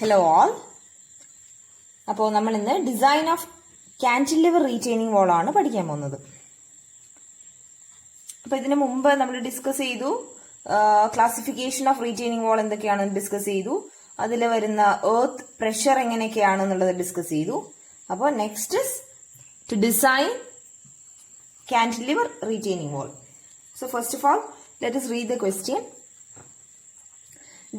Hello all. അപ്പോൾ നമ്മൾ ഇന്ന് ഡിസൈൻ ഓഫ് കാന്റിലിവർ റീറ്റെയിനിങ് വാൾ ആണ് പഠിക്കാൻ പോകുന്നത്. അപ്പോൾ ഇതിനു മുമ്പ് നമ്മൾ ഡിസ്കസ് ചെയ്തു ക്ലാസിഫിക്കേഷൻ ഓഫ് റീറ്റെയിനിങ് വാൾ എന്തൊക്കെയാണെന്ന് ഡിസ്കസ് ചെയ്തു. അതിൽ വരുന്ന എർത്ത് പ്രഷർ എങ്ങനെയൊക്കെയാണെന്നുള്ളത് ഡിസ്കസ് ചെയ്തു. അപ്പോൾ next is to design cantilever retaining wall. So first of all, let us read the question.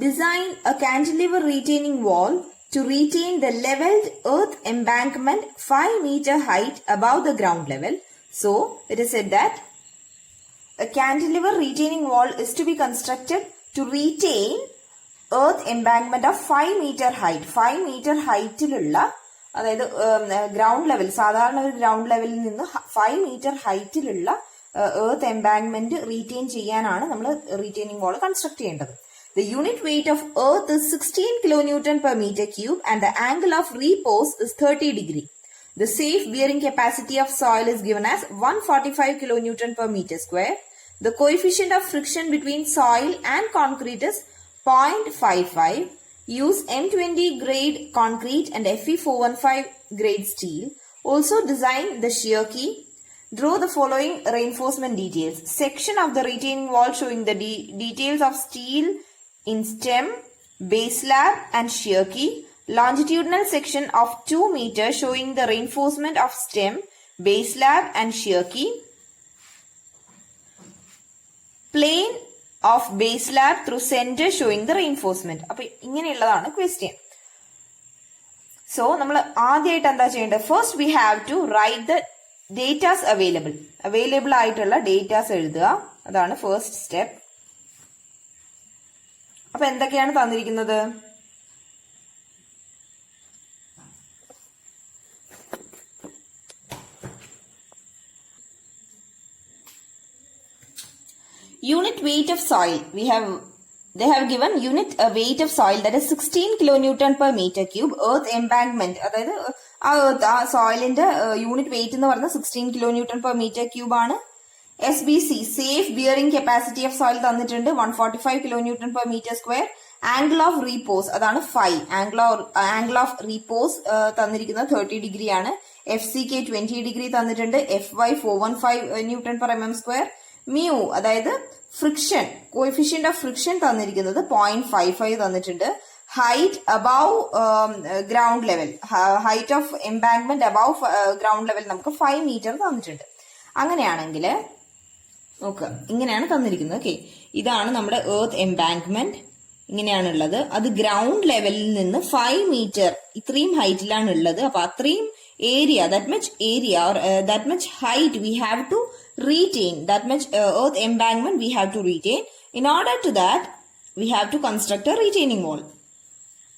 Design a cantilever retaining wall to retain the leveled earth embankment 5 meter height above the ground level. So it is said that a cantilever retaining wall is to be constructed to retain earth embankment of 5 meter height. 5 meter ഹൈറ്റിലുള്ള, അതായത് ground level, സാധാരണ ഒരു ground ലെവലിൽ നിന്ന് 5 metre ഹൈറ്റിലുള്ള earth embankment retain ചെയ്യാനാണ് നമ്മൾ retaining വാൾ construct ചെയ്യേണ്ടത്. The unit weight of earth is 16 kilonewton per meter cube and the angle of repose is 30 degree. The safe bearing capacity of soil is given as 145 kilonewton per meter square. The coefficient of friction between soil and concrete is 0.55. Use M20 grade concrete and Fe415 grade steel. Also design the shear key. Draw the following reinforcement details. Section of the retaining wall showing the details of steel in stem, base slab and shear key. Longitudinal section of 2 meters showing the reinforcement of stem, base slab and shear key. Plane of base slab through center showing the reinforcement. അപ്പോൾ ഇങ്ങനെയുള്ളതാണ് question. So നമ്മൾ ആദ്യമായിട്ട് എന്താ ചെയ്യേണ്ടത്? First we have to write the datas available ആയിട്ടുള്ള datas എഴുതുക. അതാണ് first step. അപ്പൊ എന്തൊക്കെയാണ് തന്നിരിക്കുന്നത്? Unit weight of soil. They have given unit weight of soil that is 16 kilonewton per meter cube. Earth embankment, അതായത് ആ സോയിലിന്റെ യൂണിറ്റ് വെയിറ്റ് എന്ന് പറയുന്നത് 16 kilonewton per meter cube ആണ്. SBC, safe bearing capacity of soil തന്നിട്ടുണ്ട് 145 kilonewton per meter square. Angle of repose, അതാണ് 5. Angle of repose തന്നിരിക്കുന്നത് 30 degree ആണ്. FCK 20 degree തന്നിട്ടുണ്ട്. FY 415 Newton per mm square. mu, അതായത് friction, coefficient of friction തന്നിരിക്കുന്നത് 0.55 തന്നിട്ടുണ്ട്. Height above ground level, height of embankment above ground level നമുക്ക് 5 metre തന്നിട്ടുണ്ട്. അങ്ങനെയാണെങ്കിൽ നോക്കുക, ഇങ്ങനെയാണ് തന്നിരിക്കുന്നത്. ഓക്കെ, ഇതാണ് നമ്മുടെ എർത്ത് എംബാങ്ക്മെന്റ്, ഇങ്ങനെയാണുള്ളത്. അത് ഗ്രൗണ്ട് ലെവലിൽ നിന്ന് 5 മീറ്റർ ഇത്രയും ഹൈറ്റിലാണ് ഉള്ളത്. അപ്പൊ അത്രയും area, that much height we have to retain, that much earth embankment we have to retain. In order to that we have to construct a retaining wall.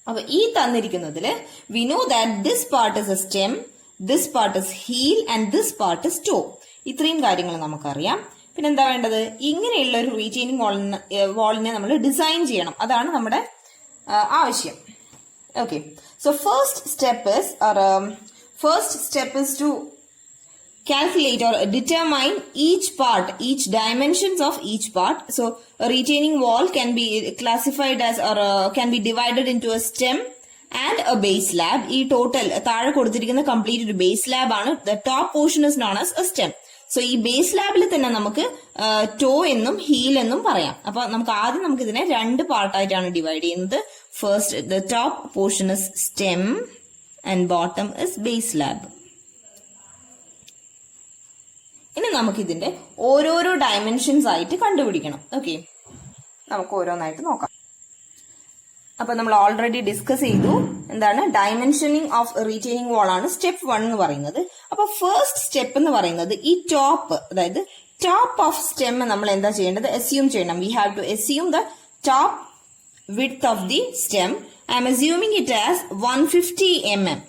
അപ്പൊ ഈ തന്നിരിക്കുന്നതില് we know that this part is a stem, this part is heel and this part is toe. ഇത്രയും കാര്യങ്ങൾ നമുക്കറിയാം. പിന്നെ എന്താ വേണ്ടത്? ഇങ്ങനെയുള്ള ഒരു റീറ്റെയിനിങ് വാളിനെ നമ്മൾ ഡിസൈൻ ചെയ്യണം. അതാണ് നമ്മുടെ ആവശ്യം. Okay, so first step is to calculate or determine each dimensions of each part. So a retaining wall can be classified as can be divided into a stem and a base slab. ഈ total താഴെ കൊടുത്തിരിക്കുന്ന complete ഒരു base slab ആണ്. The top portion is known as a stem. So ഈ base സ്ലാബിൽ തന്നെ നമുക്ക് to എന്നും heal എന്നും പറയാം. അപ്പൊ നമുക്ക് ഇതിനെ 2 പാർട്ടായിട്ടാണ് ഡിവൈഡ് ചെയ്യുന്നത്. First the top portion is stem and bottom is base slab. ഇനി നമുക്ക് ഇതിന്റെ ഓരോരോ ഡയമെൻഷൻസ് ആയിട്ട് കണ്ടുപിടിക്കണം. ഓക്കെ, നമുക്ക് ഓരോന്നായിട്ട് നോക്കാം. അപ്പൊ നമ്മൾ ഓൾറെഡി ഡിസ്കസ് ചെയ്തു എന്താണ് ഡയമെൻഷനിങ് ഓഫ് റീറ്റെയിനിങ് വാൾ ആണ് സ്റ്റെപ്പ് 1 എന്ന് പറയുന്നത്. അപ്പൊ ഫസ്റ്റ് സ്റ്റെപ്പ് എന്ന് പറയുന്നത് ഈ ടോപ്പ്, അതായത് ടോപ്പ് ഓഫ് സ്റ്റെം നമ്മൾ എന്താ ചെയ്യേണ്ടത്? അസ്യൂം ചെയ്യണം. We have to assume the top width of the stem. I'm assuming it as 150 mm.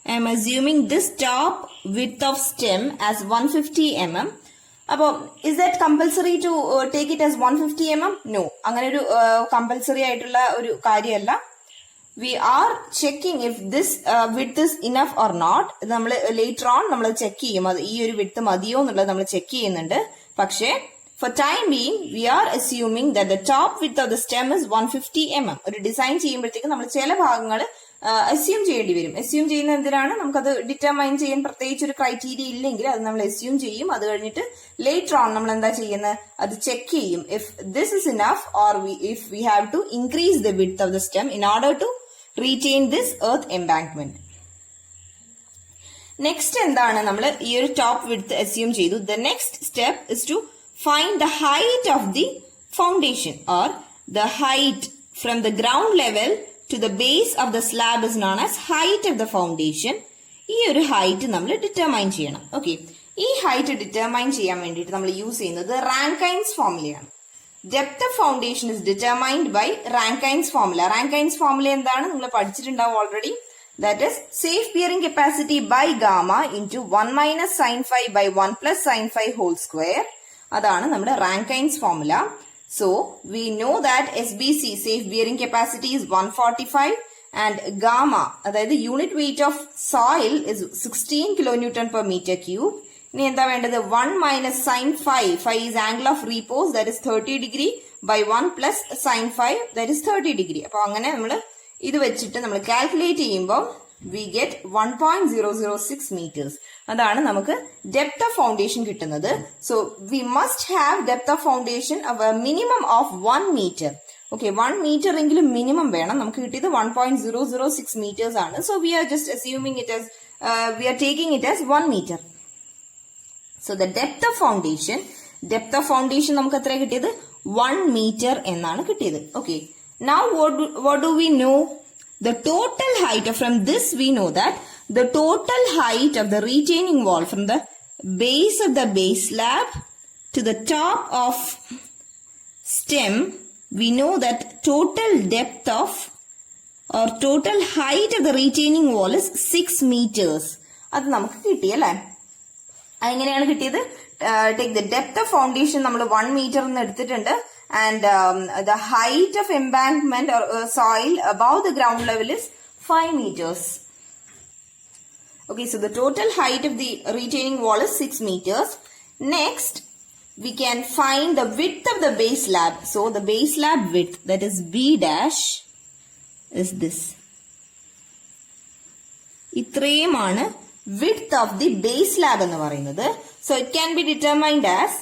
I am assuming this top width of stem as 150 mm. അപ്പോൾ is that compulsory to take it as 150 mm? No, അങ്ങനെ ഒരു compulsory ആയിട്ടുള്ള ഒരു കാര്യമല്ല. We are checking if this width is enough or not. നമ്മൾ later on നമ്മൾ check ചെയ്യും, അത് ഈ ഒരു width മതിയോ എന്നുള്ളത് നമ്മൾ ചെക്ക് ചെയ്യുന്നുണ്ട്. പക്ഷേ For time being, we are assuming that the top width of the stem is 150 mm. ഒരു ഡിസൈൻ ചെയ്യുമ്പോഴത്തേക്ക് നമ്മൾ ചില ഭാഗങ്ങൾ അസ്യൂം ചെയ്യേണ്ടി വരും. അസ്യൂം ചെയ്യുന്ന എന്തിനാണ്? നമുക്കത് ഡിറ്റർമൈൻ ചെയ്യാൻ പ്രത്യേകിച്ച് ഒരു ക്രൈറ്റീരിയ ഇല്ലെങ്കിൽ അത് നമ്മൾ അസ്യൂം ചെയ്യും. അത് കഴിഞ്ഞിട്ട് ലേറ്റർ ഓൺ നമ്മൾ എന്താ ചെയ്യുന്നത്? അത് ചെക്ക് ചെയ്യും. If this is enough or if we have to increase the width of the stem in order to retain this earth embankment. Next എന്താണ്? നമ്മൾ ഈ ഒരു ടോപ്പ് വിഡ്ത്ത് അസ്യൂം ചെയ്തു. The next step is to find the height of the foundation, or the height from the ground level to the base of the slab is known as height of the foundation. ഈ ഒരു height നമ്മൾ determine ചെയ്യണം. Okay, ഈ height determine ചെയ്യാൻ വേണ്ടിയിട്ട് നമ്മൾ use ചെയ്യുന്നത് Rankine's ഫോർമുലയാണ്. Depth of foundation is determined by Rankine's formula. Rankine's formula എന്താണ്? നിങ്ങൾ പഠിച്ചിട്ടുണ്ടാവും already. That is safe bearing capacity by gamma into 1 minus sin phi by 1 plus sin phi whole square. അതാണ് നമ്മുടെ Rankine's formula. So we know that SBC safe bearing capacity is 145 and gamma അതായത് unit weight of soil is 16 kilonewton per meter cube. ഇനി എന്താ വേണ്ടത്? 1 minus sin phi. Phi is angle of repose, that is 30 degree by 1 plus sin phi, that is 30 degree. അപ്പൊ അങ്ങനെ നമ്മൾ ഇത് വെച്ചിട്ട് നമ്മൾ കാൽക്കുലേറ്റ് ചെയ്യുമ്പോൾ we get 1.006 meters. അതാണ് നമുക്ക് ഡെപ്ത് ഓഫ് ഫൗണ്ടേഷൻ കിട്ടുന്നത്. So we must have depth of foundation of A minimum of 1 meter. Okay, 1 meter എങ്കിലും മിനിമം വേണം. നമുക്ക് കിട്ടിയത് 1.006 meters ആണ്. So we are just assuming it as we are taking it as 1 meter. So the depth of foundation നമുക്ക് എത്ര കിട്ടിയത്? 1 meter എന്നാണ് കിട്ടിയത്. Okay, now what do we know? The total height, from this we know that the total height of the retaining wall from the base of the base slab to the top of stem, we know that total depth of or total height of the retaining wall is 6 meters. അത് നമുക്ക് കിട്ടി അല്ലേ? എങ്ങനെയാണ് കിട്ടിയത്? Take the depth of foundation നമ്മൾ 1 meter എന്ന് എടുത്തിട്ടുണ്ട്. And the height of embankment or soil above the ground level is 5 meters. Okay, so the total height of the retaining wall is 6 meters. Next, we can find the width of the base slab. So the base slab width, that is B dash, is this. ഇത്രയുമാണ് width of the base slab എന്ന് പറയുന്നത്. So it can be determined as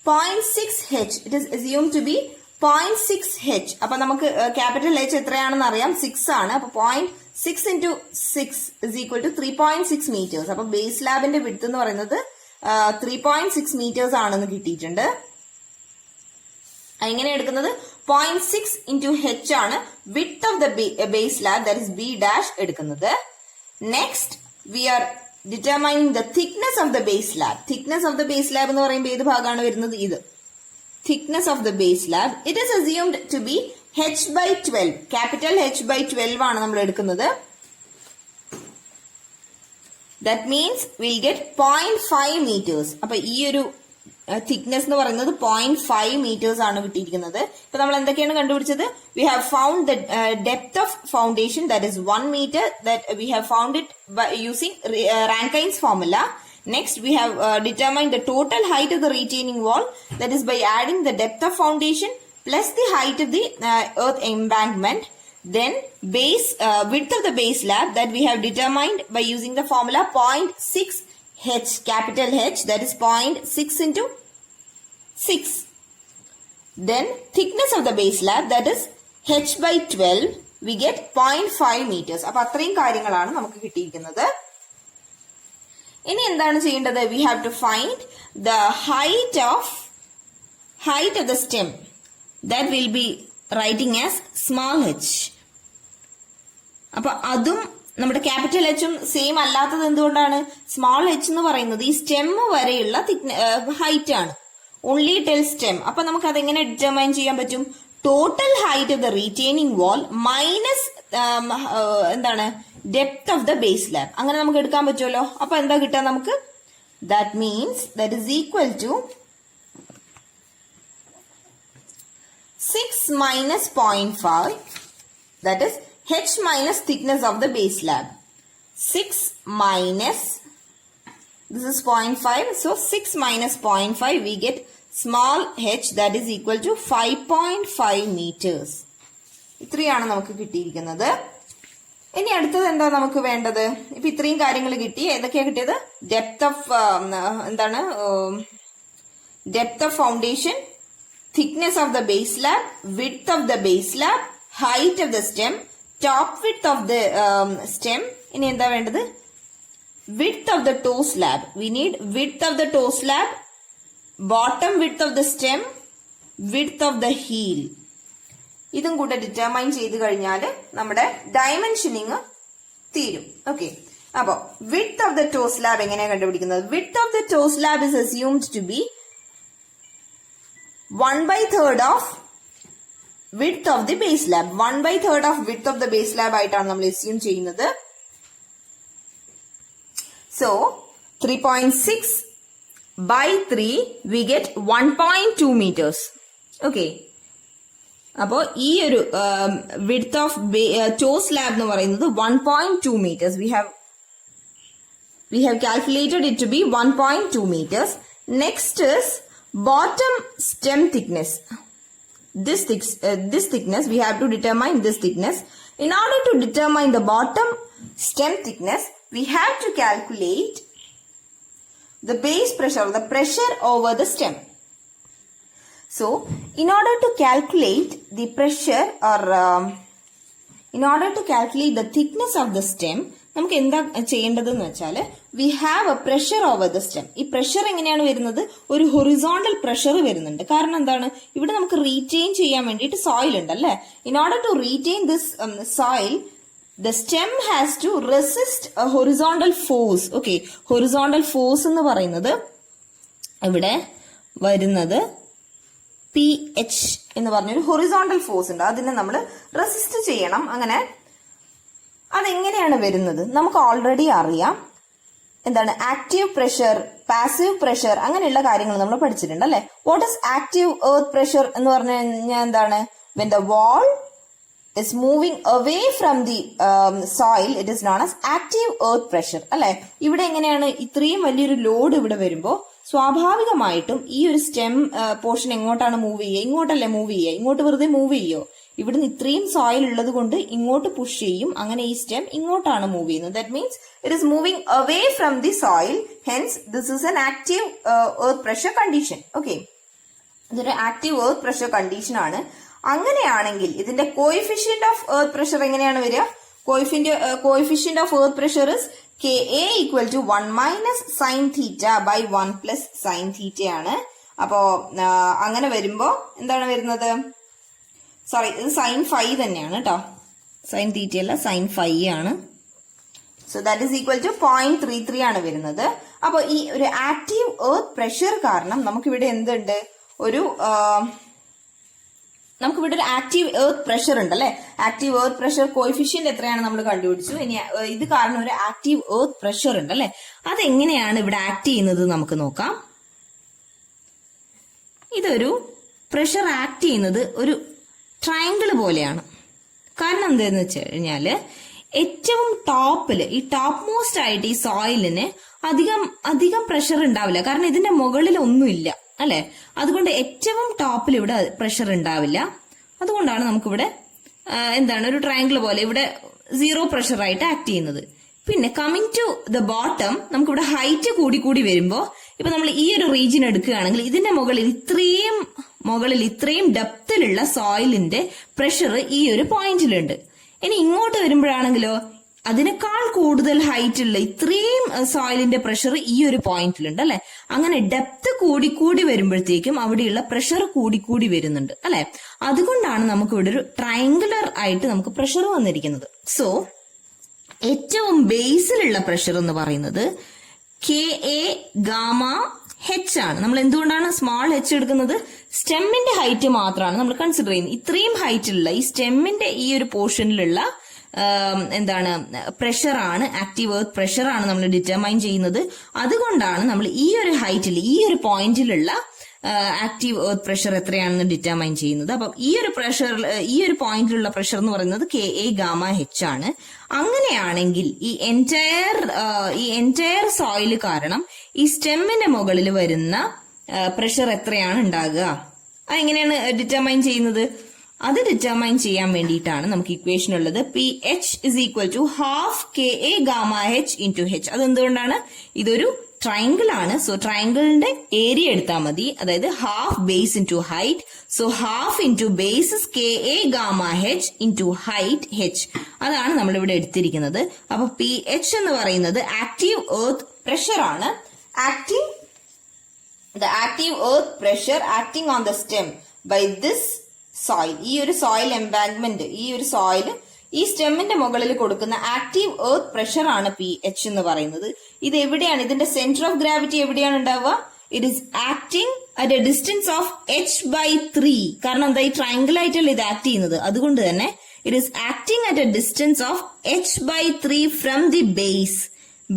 0.6 h. It is assumed to be 0.6 h. അപ്പൊ നമുക്ക് capital H എത്രയാണെന്ന് അറിയാം, 6 ആണ്. അപ്പൊ 0.6 into 6 is equal to 3.6 meters. അപ്പൊ ബേസ് സ്ലാബിന്റെ വിഡ്ത്ത് എന്ന് പറയുന്നത് 3.6 meters ആണെന്ന് കിട്ടിയിട്ടുണ്ട്. എങ്ങനെ എടുക്കുന്നത്? 0.6 into h ആണ് width of the base slab, that is B dash എടുക്കുന്നത്. Next we are determining the thickness of the base slab. Thickness of the base slab എന്ന് പറയുമ്പോൾ ഏത് ഭാഗമാണ് വരുന്നത്? ഇത് thickness of the base slab. It is assumed to be h by 12. Capital H by 12 ആണ് നമ്മൾ എടുക്കുന്നത്. That means we'll get 0.5 meters. അപ്പൊ ഈ ഒരു thickness എന്ന് പറയുന്നത് 0.5 meters ആണ് കിട്ടിയിരിക്കുന്നത്. ഇപ്പൊ നമ്മൾ എന്തൊക്കെയാണ് കണ്ടുപിടിച്ചത്? We have found the depth of foundation, that is 1 meter, that we have found it by using Rankine's formula. Next, we have determined the total height of the retaining wall, that is by adding the depth of foundation plus the height of the earth embankment. Then width of the base slab, that we have determined by using the formula 0.6 h, capital H, that is 0.6 into 6. Then thickness of the base slab, that is h by 12, we get 0.5 meters. അപ്പൊ അത്രയും കാര്യങ്ങളാണ് നമുക്ക് കിട്ടിയിരിക്കുന്നത്. ഇനി എന്താണ് ചെയ്യേണ്ടത്? We have to find the height of the stem, that will be writing as small h. അപ്പൊ അതും നമ്മുടെ ക്യാപിറ്റൽ എച്ചും സെയിം അല്ലാത്തത് എന്തുകൊണ്ടാണ്? സ്മോൾ എച്ച് എന്ന് പറയുന്നത് ഈ സ്റ്റെം വരെയുള്ള ഹൈറ്റ് ആണ്, ഓൺലി ടെൽ സ്റ്റെം. അപ്പൊ നമുക്ക് അതെങ്ങനെ ഡിറ്റർമൈൻ ചെയ്യാൻ പറ്റും? Total height of the retaining wall minus എന്താണ് depth of the base slab. അങ്ങനെ നമുക്ക് എടുക്കാൻ പറ്റുമല്ലോ. അപ്പൊ എന്താ കിട്ടുക നമുക്ക്? That means that is equal to 6 minus 0.5, that is h minus thickness of the base slab. 6 minus, this is 0.5, so 6 minus 0.5 we get small h that is equal to 5.5 metres. ഇത്രയാണ് നമുക്ക് കിട്ടിയിരിക്കുന്നത്. ഇനി അടുത്തത് എന്താ നമുക്ക് വേണ്ടത്? ഇപ്പൊ ഇത്രയും കാര്യങ്ങൾ കിട്ടി. ഏതൊക്കെയാ കിട്ടിയത്? Depth of foundation, thickness of the base slab, width of the base slab, height of the stem, top width of the stem. ഇനി എന്താ വേണ്ടത്? Width of the toe slab. We need width of the toe slab, bottom width of the stem, width of the heel. ഇതും കൂടെ determine ചെയ്ത് കഴിഞ്ഞാൽ നമ്മുടെ dimensioning തീരും. Okay, അപ്പോ width of the toe slab എങ്ങനെയാണ് കണ്ടുപിടിക്കുന്നത്? Width of the toe slab is assumed to be 1/3 of width of the base slab. 1/3 of width of the base slab ആയിട്ടാണ് നമ്മൾ assume ചെയ്യുന്നത്. So 3.6 by 3 we get 1.2 meters. Okay. അപ്പോ ഈ ഒരു width of toe slab എന്ന് പറയുന്നത് 1.2 meters. We have calculated it to be 1.2 meters. Next is bottom stem thickness. This thickness we have to determine this thickness. In order to determine the bottom stem thickness, we have to calculate the base pressure, the pressure over the stem. So, in order to calculate the pressure or in order to calculate the thickness of the stem, നമുക്ക് എന്താ ചെയ്യേണ്ടതെന്ന് വെച്ചാൽ we have A pressure over the stem. ഈ pressure എങ്ങനെയാണ് വരുന്നത്? ഒരു horizontal pressure വരുന്നുണ്ട്. കാരണം എന്താണ്? ഇവിടെ നമുക്ക് റീറ്റെയിൻ ചെയ്യാൻ വേണ്ടിയിട്ട് സോയിൽ ഉണ്ട് അല്ലെ. In order to retain this soil, the stem has to resist a horizontal force. Okay, horizontal force എന്ന് പറയുന്നത് ഇവിടെ വരുന്നത് PH എന്ന് പറഞ്ഞൊരു ഹൊറിസോണ്ടൽ ഫോഴ്സ് ഉണ്ട്. അതിനെ നമ്മൾ റെസിസ്റ്റ് ചെയ്യണം. അങ്ങനെ അതെങ്ങനെയാണ് വരുന്നത്? നമുക്ക് ഓൾറെഡി അറിയാം. എന്താണ് ആക്റ്റീവ് പ്രഷർ, പാസീവ് പ്രഷർ, അങ്ങനെയുള്ള കാര്യങ്ങൾ നമ്മൾ പഠിച്ചിട്ടുണ്ട് അല്ലെ. What is active earth pressure എന്ന് പറഞ്ഞു കഴിഞ്ഞാൽ എന്താണ്? when the wall is moving away from the soil, it is known as active earth pressure അല്ലെ. ഇവിടെ എങ്ങനെയാണ്? ഇത്രയും വലിയൊരു ലോഡ് ഇവിടെ വരുമ്പോൾ സ്വാഭാവികമായിട്ടും ഈ ഒരു സ്റ്റെം പോർഷൻ എങ്ങോട്ടാണ് മൂവ് ചെയ്യുക? ഇങ്ങോട്ടല്ലേ മൂവ് ചെയ്യുക? ഇങ്ങോട്ട് വെറുതെ മൂവ് ചെയ്യോ? ഇവിടുന്ന് ഇത്രയും സോയിൽ ഉള്ളത് കൊണ്ട് ഇങ്ങോട്ട് പുഷ് ചെയ്യും. അങ്ങനെ ഈ സ്റ്റെം ഇങ്ങോട്ടാണ് മൂവ് ചെയ്യുന്നത്. That means it is moving away from the soil. Hence this is an active earth pressure condition. Okay, ഇതൊരു ആക്റ്റീവ് എർത്ത് പ്രഷർ കണ്ടീഷൻ ആണ്. അങ്ങനെയാണെങ്കിൽ ഇതിന്റെ കോഎഫിഷ്യന്റ് ഓഫ് എർത്ത് പ്രഷർ എങ്ങനെയാണ് വരിക? Coefficient of earth pressure is KA equal to 1 minus sin theta by 1 plus sin theta ആണ്. അപ്പോ അങ്ങനെ വരുമ്പോ എന്താണ് വരുന്നത്? സോറി, ഇത് sin 5 തന്നെയാണ് കേട്ടോ. sin theta അല്ല, sin 5 ആണ്. So that is equal to 0.33 ആണ് വരുന്നത്. അപ്പൊ ഈ ഒരു ആക്റ്റീവ് എർത്ത് പ്രഷർ കാരണം നമുക്കിവിടെ എന്തുണ്ട്? നമുക്കിവിടെ ഒരു ആക്റ്റീവ് എർത്ത് പ്രഷർ ഉണ്ട് അല്ലെ. ആക്റ്റീവ് എർത്ത് പ്രഷർ കോഎഫിഷ്യന്റ് എത്രയാണ് നമ്മൾ കണ്ടുപിടിച്ചു. ഇനി ഇത് കാരണം ഒരു ആക്റ്റീവ് എർത്ത് പ്രഷർ ഉണ്ട് അല്ലെ. അതെങ്ങനെയാണ് ഇവിടെ ആക്ട് ചെയ്യുന്നത് നമുക്ക് നോക്കാം. ഇതൊരു പ്രഷർ ആക്ട് ചെയ്യുന്നത് ഒരു ട്രയാങ്കിൾ പോലെയാണ്. കാരണം എന്താന്ന് വെച്ച് കഴിഞ്ഞാല് ഏറ്റവും ടോപ്പില്, ഈ ടോപ്പ് മോസ്റ്റ് ആയിട്ട് ഈ സോയിലിന് അധികം പ്രഷർ ഉണ്ടാവില്ല. കാരണം ഇതിന്റെ മുകളിൽ ഒന്നുമില്ല അല്ലെ. അതുകൊണ്ട് ഏറ്റവും ടോപ്പിൽ ഇവിടെ പ്രഷർ ഉണ്ടാവില്ല. അതുകൊണ്ടാണ് നമുക്കിവിടെ എന്താണ് ഒരു ട്രയാങ്കിൾ പോലെ ഇവിടെ സീറോ പ്രഷർ ആയിട്ട് ആക്ട് ചെയ്യുന്നത്. പിന്നെ കമ്മിങ് ടു ദ ബോട്ടം, നമുക്കിവിടെ ഹൈറ്റ് കൂടി വരുമ്പോ ഇപ്പൊ നമ്മൾ ഈ ഒരു റീജിയൻ എടുക്കുകയാണെങ്കിൽ ഇതിന്റെ മുകളിൽ ഇത്രയും ഡെപ്തിലുള്ള സോയിലിന്റെ പ്രഷർ ഈ ഒരു പോയിന്റിലുണ്ട്. ഇനി ഇങ്ങോട്ട് വരുമ്പോഴാണെങ്കിലോ അതിനേക്കാൾ കൂടുതൽ ഹൈറ്റ് ഉള്ള ഇത്രയും സോയിലിന്റെ പ്രഷർ ഈ ഒരു പോയിന്റിലുണ്ട് അല്ലെ. അങ്ങനെ ഡെപ്ത് കൂടി വരുമ്പോഴത്തേക്കും അവിടെയുള്ള പ്രഷർ കൂടി വരുന്നുണ്ട് അല്ലെ. അതുകൊണ്ടാണ് നമുക്ക് ഇവിടെ ഒരു ട്രയാങ്കുലർ ആയിട്ട് നമുക്ക് പ്രഷർ വന്നിരിക്കുന്നത്. സോ ഏറ്റവും ബേസിലുള്ള പ്രഷർ എന്ന് പറയുന്നത് KA ഗാമ H ആണ്. നമ്മൾ എന്തുകൊണ്ടാണ് സ്മോൾ h എടുക്കുന്നത്? സ്റ്റെമ്മിന്റെ ഹൈറ്റ് മാത്രമാണ് നമ്മൾ കൺസിഡർ ചെയ്യുന്നത്. ഇത്രയും ഹൈറ്റിലുള്ള ഈ സ്റ്റെമ്മിന്റെ ഈ ഒരു പോർഷനിലുള്ള എന്താണ് പ്രഷർ ആണ്, ആക്റ്റീവ് എർത്ത് പ്രഷർ ആണ് നമ്മൾ ഡിറ്റർമൈൻ ചെയ്യുന്നത്. അതുകൊണ്ടാണ് നമ്മൾ ഈ ഒരു ഹൈറ്റിൽ ഈ ഒരു പോയിന്റിലുള്ള ആക്റ്റീവ് എർത്ത് പ്രഷർ എത്രയാണെന്ന് ഡിറ്റർമൈൻ ചെയ്യുന്നത്. അപ്പം ഈ ഒരു പോയിന്റിലുള്ള പ്രഷർ എന്ന് പറയുന്നത് KA ഗാമ H ആണ്. അങ്ങനെയാണെങ്കിൽ ഈ എൻറ്റയർ സോയിൽ കാരണം ഈ സ്റ്റെമ്മിന്റെ മുകളിൽ വരുന്ന പ്രഷർ എത്രയാണ് ഉണ്ടാകുക. അതെങ്ങനെയാണ് ഡിറ്റർമൈൻ ചെയ്യുന്നത്? അത് ഡിറ്റർമൈൻ ചെയ്യാൻ വേണ്ടിയിട്ടാണ് നമുക്ക് ഇക്വേഷൻ ഉള്ളത്. P H is equal to half K A gamma H into H. അതെന്തുകൊണ്ടാണ്? ഇതൊരു ട്രയാങ്കിൾ ആണ്. സോ ട്രയാങ്കിളിന്റെ ഏരിയ എടുത്താൽ മതി. അതായത് half base into height. So half into base is K A gamma H into height H. അതാണ് നമ്മളിവിടെ എടുത്തിരിക്കുന്നത്. അപ്പൊ പി എച്ച് എന്ന് പറയുന്നത് ആക്റ്റീവ് എർത്ത് പ്രഷർ ആണ്. The active earth pressure acting on the stem by this soil. ഈ ഒരു soil embankment, ഈ ഒരു സോയിൽ ഈ സ്റ്റെമ്മിന്റെ മുകളിൽ കൊടുക്കുന്ന ആക്റ്റീവ് എർത്ത് പ്രഷർ ആണ് പി എച്ച് എന്ന് പറയുന്നത്. ഇത് എവിടെയാണ്? ഇതിന്റെ സെന്റർ ഓഫ് ഗ്രാവിറ്റി എവിടെയാണ് ഉണ്ടാവുക? It is acting at a distance of h/3. കാരണം എന്താ, ഈ ട്രയാങ്കിൾ ആയിട്ടല്ല ഇത് ആക്ട് ചെയ്യുന്നത്. അതുകൊണ്ട് തന്നെ it is acting at a distance of h/3 from the base.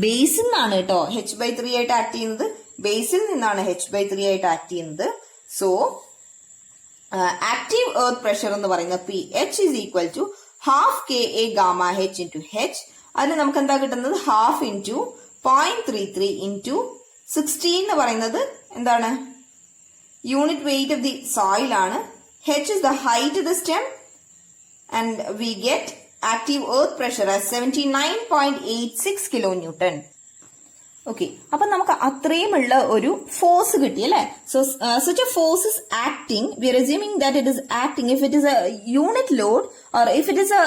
ബേസിൽ നിന്നാണ് കേട്ടോ h/3 ആയിട്ട് ആക്ട് ചെയ്യുന്നത്. ബേസിൽ നിന്നാണ് h/3 ആയിട്ട് ആക്ട് ചെയ്യുന്നത്. സോ ആക്റ്റീവ് എർത്ത് പ്രഷർ എന്ന് പറയുന്നത് P H is equal to half K A gamma H into H. അതിന് നമുക്ക് എന്താ കിട്ടുന്നത്? ഹാഫ് ഇൻറ്റു 0.33 ഇൻറ്റു 16 എന്ന് പറയുന്നത് എന്താണ്? Unit weight of the soil ആണ്. H is the height of the stem and we get active earth pressure as 79.86 kilonewton. Okay, അപ്പൊ നമുക്ക് അത്രയുമുള്ള ഒരു ഫോഴ്സ് കിട്ടി അല്ലെ. So such a force is acting, we are assuming that it is acting. If it is a unit load or if it is a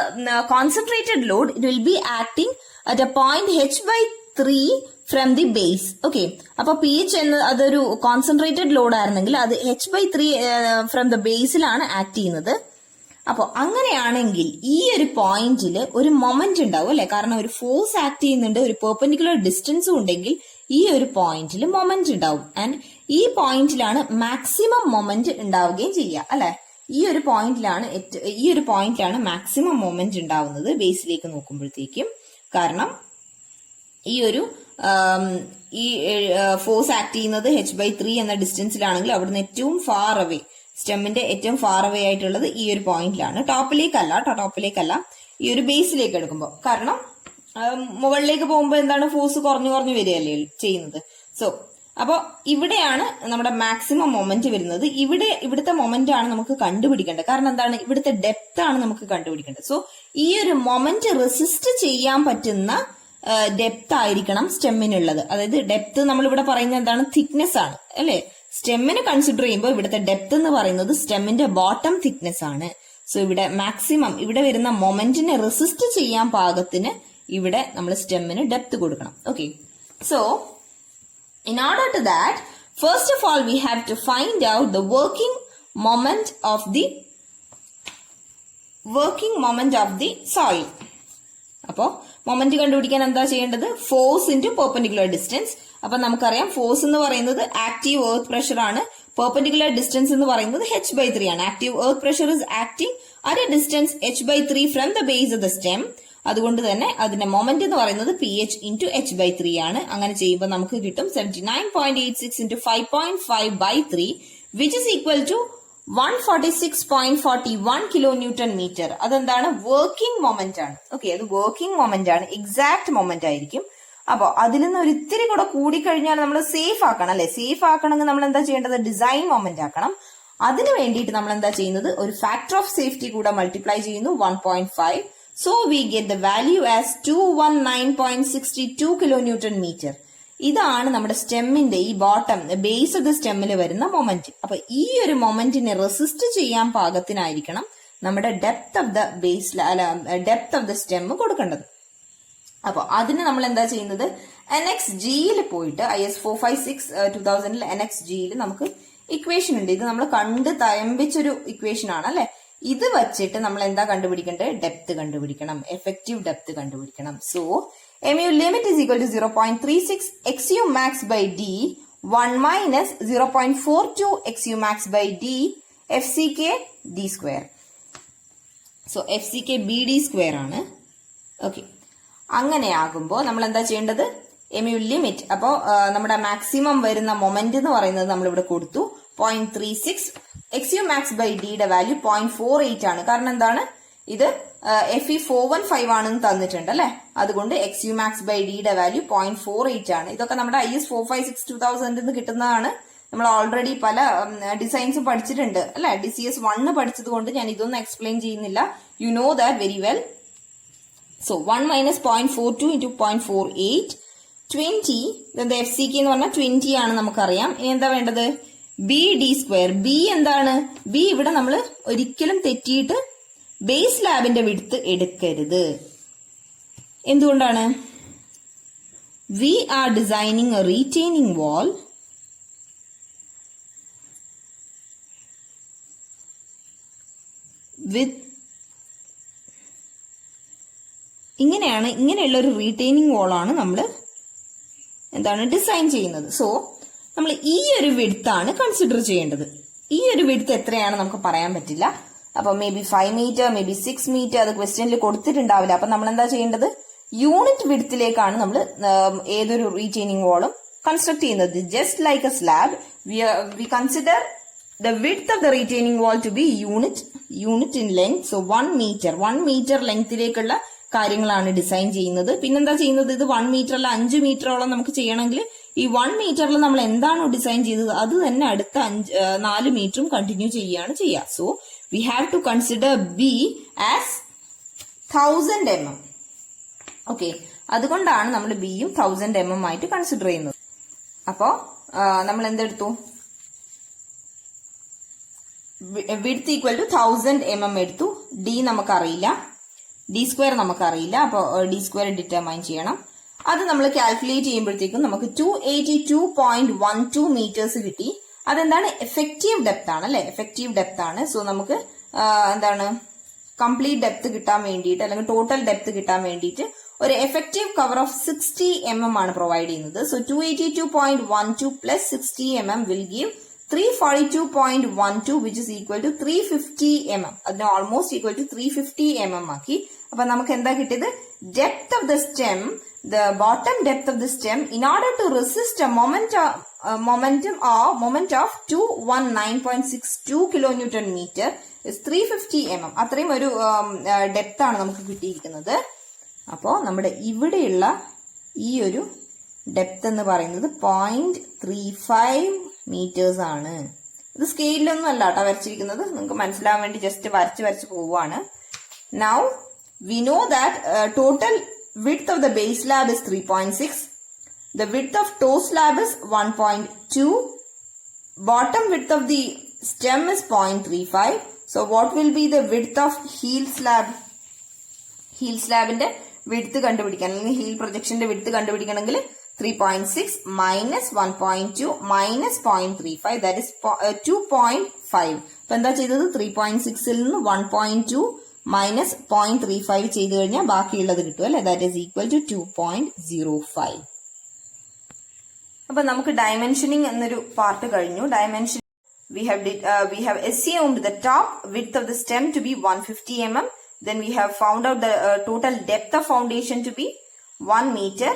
concentrated load, it will be acting at a point h/3 from the base. Okay, അപ്പൊ P H എന്ന് അതൊരു concentrated load ആയിരുന്നെങ്കിൽ അത് h/3 from the ബേസിലാണ് act ചെയ്യുന്നത്. അപ്പൊ അങ്ങനെയാണെങ്കിൽ ഈ ഒരു പോയിന്റിൽ ഒരു മൊമെന്റ് ഉണ്ടാവും അല്ലെ. കാരണം ഒരു ഫോഴ്സ് ആക്ട് ചെയ്യുന്നുണ്ട്, ഒരു പെർപെൻഡിക്കുലർ ഡിസ്റ്റൻസും ഉണ്ടെങ്കിൽ ഈ ഒരു പോയിന്റിൽ മൊമെന്റ് ഉണ്ടാവും. ആൻഡ് ഈ പോയിന്റിലാണ് മാക്സിമം മൊമെന്റ് ഉണ്ടാവുകയും ചെയ്യുക അല്ലെ. ഈ ഒരു പോയിന്റിലാണ് മാക്സിമം മൊമെന്റ് ഉണ്ടാവുന്നത് ബേസിലേക്ക് നോക്കുമ്പോഴത്തേക്കും. കാരണം ഈ ഒരു ഈ ഫോഴ്സ് ആക്ട് ചെയ്യുന്നത് h/3 എന്ന ഡിസ്റ്റൻസിലാണെങ്കിൽ അവിടുന്ന് ഏറ്റവും ഫാർ അവേ, സ്റ്റെമ്മിന്റെ ഏറ്റവും ഫാർ അവേ ആയിട്ടുള്ളത് ഈ ഒരു പോയിന്റിലാണ്. ടോപ്പിലേക്കല്ല, ഈ ഒരു ബേസിലേക്ക് എടുക്കുമ്പോൾ. കാരണം മുകളിലേക്ക് പോകുമ്പോൾ എന്താണ്, ഫോഴ്സ് കുറഞ്ഞു വരികയല്ലേ ചെയ്യുന്നത്. സോ അപ്പൊ ഇവിടെയാണ് നമ്മുടെ മാക്സിമം മൊമെന്റ് വരുന്നത്. ഇവിടുത്തെ മൊമെന്റ് ആണ് നമുക്ക് കണ്ടുപിടിക്കേണ്ടത്. കാരണം എന്താണ്, ഇവിടുത്തെ ഡെപ്ത് ആണ് നമുക്ക് കണ്ടുപിടിക്കേണ്ടത്. സോ ഈ ഒരു മൊമെന്റ് റെസിസ്റ്റ് ചെയ്യാൻ പറ്റുന്ന ഡെപ്ത് ആയിരിക്കണം സ്റ്റെമ്മിനുള്ളത്. അതായത് ഡെപ്ത് നമ്മളിവിടെ പറയുന്നത് എന്താണ്, തിക്നെസ് ആണ് അല്ലെ. സ്റ്റെമ്മിന് കൺസിഡർ ചെയ്യുമ്പോൾ ഇവിടുത്തെ ഡെപ്ത് എന്ന് പറയുന്നത് സ്റ്റെമ്മിന്റെ ബോട്ടം തിക്നെസ് ആണ്. സോ ഇവിടെ മാക്സിമം ഇവിടെ വരുന്ന മൊമെന്റിനെ റെസിസ്റ്റ് ചെയ്യാൻ പാകത്തിന് ഇവിടെ നമ്മൾ സ്റ്റെമ്മിന് ഡെപ്ത് കൊടുക്കണം. Okay, so in order to that, first of all we have to find out the working moment of the soil. അപ്പോ മൊമെന്റ് കണ്ടുപിടിക്കാൻ എന്താ ചെയ്യേണ്ടത്? Force into perpendicular distance. അപ്പൊ നമുക്കറിയാം ഫോഴ്സ് എന്ന് പറയുന്നത് ആക്റ്റീവ് എർത്ത് പ്രഷർ ആണ്. പെർപെൻഡിക്കുലർ ഡിസ്റ്റൻസ് എന്ന് പറയുന്നത് h/3 ആണ്. Active earth pressure is acting at a distance h/3 from the base of the stem. അതുകൊണ്ട് തന്നെ അതിന്റെ മൊമെന്റ് എന്ന് പറയുന്നത് പി എച്ച് ഇൻറ്റു h/3 ആണ്. അങ്ങനെ ചെയ്യുമ്പോൾ നമുക്ക് കിട്ടും 79.86 into 5.5/3 which is equal to 146.41 kilonewton metre. അതെന്താണ്? വർക്കിംഗ് മൊമെന്റ് ആണ്. ഓക്കെ, അത് വർക്കിംഗ് മൊമെന്റ് ആണ്, എക്സാക്ട് മൊമെന്റ് ആയിരിക്കും. അപ്പൊ അതിൽ നിന്ന് ഒരു ഇത്തിരി കൂടെ കൂടിക്കഴിഞ്ഞാൽ നമ്മൾ സേഫ് ആക്കണം അല്ലെ. സേഫ് ആക്കണമെങ്കിൽ നമ്മൾ എന്താ ചെയ്യേണ്ടത്? ഡിസൈൻ മൊമെന്റ് ആക്കണം. അതിന് വേണ്ടിയിട്ട് നമ്മൾ എന്താ ചെയ്യുന്നത്? ഒരു ഫാക്ടർ ഓഫ് സേഫ്റ്റി കൂടെ മൾട്ടിപ്ലൈ ചെയ്യുന്നു, 1.5. So we get the value as 219.62 kilonewton meter. ഇതാണ് നമ്മുടെ സ്റ്റെമ്മിന്റെ ഈ ബോട്ടം ബേസ് ഓഫ് ദ സ്റ്റെമ്മിൽ വരുന്ന മൊമെന്റ്. അപ്പൊ ഈ ഒരു മൊമെന്റിനെ റെസിസ്റ്റ് ചെയ്യാൻ പാകത്തിനായിരിക്കണം നമ്മുടെ depth of the base depth of the stem കൊടുക്കേണ്ടത്. അപ്പൊ അതിന് നമ്മൾ എന്താ ചെയ്യുന്നത്? NXGയിൽ പോയിട്ട് IS 456/2000 NXGയിൽ നമുക്ക് ഇക്വേഷൻ ഉണ്ട്. ഇത് നമ്മൾ കണ്ട് തയമ്പിച്ചൊരു ഇക്വേഷൻ ആണ് അല്ലെ. ഇത് വച്ചിട്ട് നമ്മൾ എന്താ കണ്ടുപിടിക്കേണ്ടത്? ഡെപ്ത് കണ്ടുപിടിക്കണം, എഫക്റ്റീവ് ഡെപ്ത് കണ്ടുപിടിക്കണം. So mu limit is equal to 0.36 XU max by D 1 minus 0.42 XU max by D FCK D square. So FCK BD square ആണ്. ഓക്കെ, അങ്ങനെയാകുമ്പോൾ നമ്മൾ എന്താ ചെയ്യേണ്ടത്? mu ലിമിറ്റ്, അപ്പോൾ നമ്മുടെ മാക്സിമം വരുന്ന മൊമെന്റ് എന്ന് പറയുന്നത് നമ്മളിവിടെ കൊടുത്തു 0.36. XU max by ഡിയുടെ വാല്യൂ 0.48 ആണ്. കാരണം എന്താണ്? ഇത് FE 415 ആണെന്ന് തന്നിട്ടുണ്ട് അല്ലെ. അതുകൊണ്ട് XU max by ഡിയുടെ വാല്യൂ 0.48 ആണ്. ഇതൊക്കെ നമ്മുടെ IS 456/2000 കിട്ടുന്നതാണ്. നമ്മൾ ഓൾറെഡി പല ഡിസൈൻസും പഠിച്ചിട്ടുണ്ട് അല്ലെ. DCS 1 പഠിച്ചത് കൊണ്ട് ഞാൻ ഇതൊന്നും എക്സ്പ്ലെയിൻ ചെയ്യുന്നില്ല. You know that very well. So 1 minus 0.42 into 0.48 20. ഇതെന്താ FCK എന്ന് പറഞ്ഞാൽ 20 ആണ് നമുക്കറിയാം. ഇനി എന്താ വേണ്ടത്? BD square. B എന്താണ്? B ഇവിടെ നമ്മൾ ഒരിക്കലും തെറ്റിയിട്ട് ബേസ് സ്ലാബിന്റെ വിഡ്ത്ത് എടുക്കരുത്. എന്തുകൊണ്ടാണ്? We are designing a retaining wall with ഇങ്ങനെയുള്ള ഒരു റീറ്റെയിനിങ് വാൾ ആണ് നമ്മൾ എന്താണ് ഡിസൈൻ ചെയ്യുന്നത്. സോ നമ്മൾ ഈ ഒരു വിഡ്ത്ത് ആണ് കൺസിഡർ ചെയ്യേണ്ടത്. ഈ ഒരു വിഡ്ത്ത് എത്രയാണ് നമുക്ക് പറയാൻ പറ്റില്ല. അപ്പൊ maybe 5 metre, maybe 6 metre, അത് ക്വസ്റ്റ്യനിൽ കൊടുത്തിട്ടുണ്ടാവില്ല. അപ്പൊ നമ്മൾ എന്താ ചെയ്യേണ്ടത്? യൂണിറ്റ് വിഡ്ത്തിലേക്കാണ് നമ്മൾ ഏതൊരു റീറ്റെയിനിങ് വാളും കൺസ്ട്രക്ട് ചെയ്യുന്നത്. Just like A slab, we consider the width of the retaining wall to be unit in length. So 1 meter ലെങ്തിലേക്കുള്ള കാര്യങ്ങളാണ് ഡിസൈൻ ചെയ്യുന്നത്. പിന്നെന്താ ചെയ്യുന്നത്? ഇത് 1 മീറ്റർ അല്ല 5 മീറ്ററോളം നമുക്ക് ചെയ്യണമെങ്കിൽ ഈ 1 മീറ്ററിൽ നമ്മൾ എന്താണോ ഡിസൈൻ ചെയ്തത് അത് തന്നെ അടുത്ത 4 മീറ്ററും കണ്ടിന്യൂ ചെയ്യുകയാണ് ചെയ്യുക. So we have to consider B as 1000 mm. Okay, അതുകൊണ്ടാണ് നമ്മൾ ബിയും 1000 mm ആയിട്ട് കൺസിഡർ ചെയ്യുന്നത്. അപ്പോ നമ്മൾ എന്തെടുത്തു? വിഡ്ത്ത് ഈക്വൽ ടു 1000 mm എടുത്തു. ഡി നമുക്കറിയില്ല, ഡി സ്ക്വയർ നമുക്കറിയില്ല. അപ്പോൾ ഡി സ്ക്വയർ ഡിറ്റർമൈൻ ചെയ്യണം. അത് നമ്മൾ കാൽക്കുലേറ്റ് ചെയ്യുമ്പോഴത്തേക്കും നമുക്ക് 282.12 മീറ്റേഴ്സ് കിട്ടി. അതെന്താണ്? എഫക്റ്റീവ് ഡെപ്ത് ആണ് അല്ലെ, എഫക്റ്റീവ് ഡെപ്ത് ആണ്. സോ നമുക്ക് എന്താണ് കംപ്ലീറ്റ് ഡെപ്ത് കിട്ടാൻ വേണ്ടിയിട്ട് അല്ലെങ്കിൽ ടോട്ടൽ ഡെപ്ത് കിട്ടാൻ വേണ്ടിയിട്ട് ഒരു എഫക്റ്റീവ് കവർ ഓഫ് 60 mm ആണ് പ്രൊവൈഡ് ചെയ്യുന്നത്. So 282.12 plus 60 mm will give 342.12 which is equal to 350 mm. അതിന് ഓൾമോസ്റ്റ് ഈക്വൽ ടു 350 mm ആക്കി. അപ്പൊ നമുക്ക് എന്താ കിട്ടിയത്? Depth of the stem, the bottom depth of the stem, in order to resist a moment of 219.62 kilonewton meter is 350 mm. അത്രയും ഒരു depth ആണ് നമുക്ക് കിട്ടിയിരിക്കുന്നത്. അപ്പോൾ നമ്മുടെ ഇവിടെയുള്ള ഈ ഒരു ഡെപ്ത് എന്ന് പറയുന്നത് 0.35 മീറ്റേഴ്സ് ആണ്. ഇത് സ്കെയിലൊന്നും അല്ല കേട്ടോ വരച്ചിരിക്കുന്നത്, നിങ്ങൾക്ക് മനസ്സിലാവാൻ വേണ്ടി ജസ്റ്റ് വരച്ച് പോവുകയാണ്. Now we know that total width of the base slab is 3.6. The width of toe slab is 1.2. Bottom width of the stem is 0.35. So what will be the width of heel slab? Heel slab ന്റെ width കണ്ടുപിടിക്കാൻ അല്ലെങ്കിൽ heel projection ന്റെ width കണ്ടുപിടിക്കണമെങ്കിൽ 3.6 minus 1.2 minus 0.35 that is 2.5. അപ്പൊ എന്താ ചെയ്തത്? 3.6ൽ നിന്ന് 1.2 minus 0.35 ചെയ്ത് കഴിഞ്ഞാൽ ബാക്കിയുള്ളത് കിട്ടും അല്ലെ. That is equal to 2.05. അപ്പൊ നമുക്ക് ഡയമെൻഷനിങ് എന്നൊരു പാർട്ട് കഴിഞ്ഞു. Dimension we have assumed the top width of the stem to be 150 mm. Then we have found out the total depth of foundation to be 1 meter.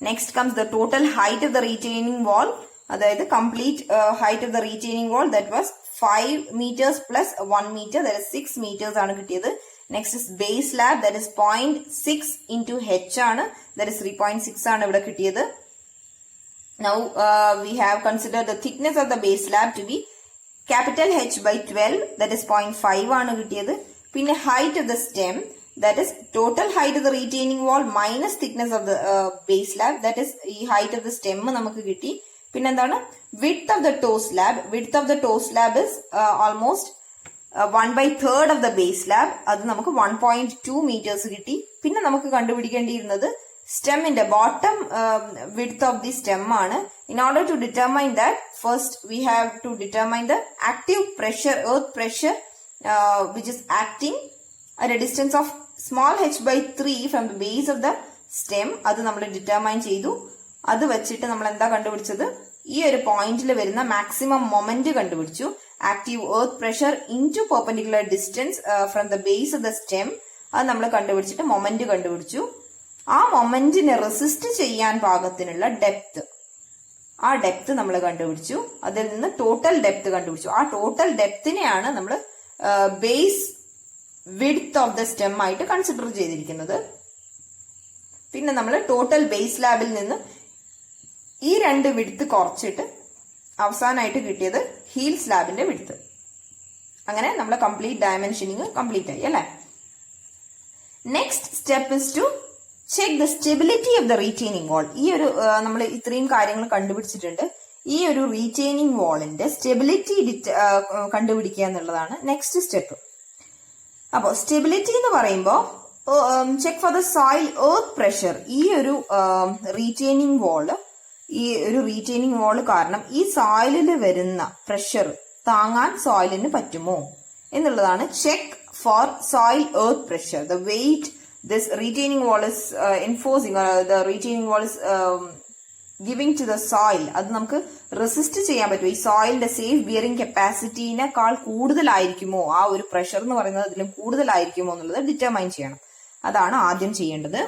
Next comes the total height of the retaining wall. അതായത് complete height of the retaining wall, that was 5 meters plus 1 meter, that is 6 meters ആണ് കിട്ടിയത്. Next is base slab, that is 0.6 into h ആണ്, that is 3.6 ആണ് ഇവിടെ കിട്ടിയത്. Now we have considered the thickness of the base slab to be capital H by 12, that is 0.5 ആണ് കിട്ടിയത്. പിന്നെ height of the stem, that is total height of the retaining wall minus thickness of the base slab, that is ഈ height of the stem നമുക്ക് കിട്ടി. പിന്നെന്താണ്? width of the toe slab. Width of the toe slab is almost 1/3 of the base slab. അത് നമുക്ക് 1.2 meters കിട്ടി. പിന്നെ നമുക്ക് കണ്ടുപിടിക്കേണ്ടിയിരുന്നത് സ്റ്റെമ്മിന്റെ bottom width of the stem ആണ്. In order to determine that, first we have to determine the active pressure, earth pressure which is acting at a distance of small h by 3 from the base of the stem. അത് നമ്മൾ determine ചെയ്തു. അത് വെച്ചിട്ട് നമ്മൾ എന്താ കണ്ടുപിടിച്ചത്? ഈ ഒരു പോയിന്റിൽ വരുന്ന മാക്സിമം മൊമെന്റ് കണ്ടുപിടിച്ചു. Active earth pressure into perpendicular distance from the base of the stem. അത് നമ്മൾ കണ്ടുപിടിച്ചിട്ട് മൊമെന്റ് കണ്ടുപിടിച്ചു. ആ മൊമെന്റിനെ റെസിസ്റ്റ് ചെയ്യാൻ പാകത്തിനുള്ള ഡെപ്ത്, ആ ഡെപ്ത് നമ്മൾ കണ്ടുപിടിച്ചു. അതിൽ നിന്ന് ടോട്ടൽ ഡെപ്ത് കണ്ടുപിടിച്ചു. ആ ടോട്ടൽ ഡെപ്തിനെയാണ് നമ്മൾ base width of the stem ആയിട്ട് കൺസിഡർ ചെയ്തിരിക്കുന്നത്. പിന്നെ നമ്മൾ ടോട്ടൽ ബേസ് സ്ലാബിൽ നിന്ന് ഈ രണ്ട് വിഡ്ത്ത് കുറച്ചിട്ട് അവസാനമായിട്ട് കിട്ടിയത് ഹീൽ സ്ലാബിന്റെ വിഡ്ത്ത്. അങ്ങനെ നമ്മളെ കംപ്ലീറ്റ് ഡയമെൻഷനിങ് കംപ്ലീറ്റ് ആയി അല്ലെ. Next step is to check the stability of the retaining wall. ഈ ഒരു നമ്മൾ ഇത്രയും കാര്യങ്ങൾ കണ്ടുപിടിച്ചിട്ടുണ്ട്. ഈ ഒരു റീറ്റെയിനിങ് വാളിന്റെ സ്റ്റെബിലിറ്റി കണ്ടുപിടിക്കുക എന്നുള്ളതാണ് നെക്സ്റ്റ് സ്റ്റെപ്പ്. അപ്പോൾ സ്റ്റെബിലിറ്റി എന്ന് പറയുമ്പോൾ check for the soil earth pressure. ഈ ഒരു റീറ്റെയിനിങ് വാള് കാരണം ഈ സോയിലിൽ വരുന്ന പ്രഷർ താങ്ങാൻ സോയിലിന് പറ്റുമോ എന്നുള്ളതാണ് check for soil earth pressure. The weight this retaining wall is enforcing, the retaining wall is giving to the soil. അത് നമുക്ക് റെസിസ്റ്റ് ചെയ്യാൻ പറ്റുമോ, ഈ സോയിലിന്റെ സേഫ് ബിയറിംഗ് കപ്പാസിറ്റിനേക്കാൾ കൂടുതലായിരിക്കുമോ, ആ ഒരു പ്രഷർ എന്ന് പറയുന്നത് അതിലും കൂടുതലായിരിക്കുമോ എന്നുള്ളത് ഡിറ്റർമൈൻ ചെയ്യണം. അതാണ് ആദ്യം ചെയ്യേണ്ടത്,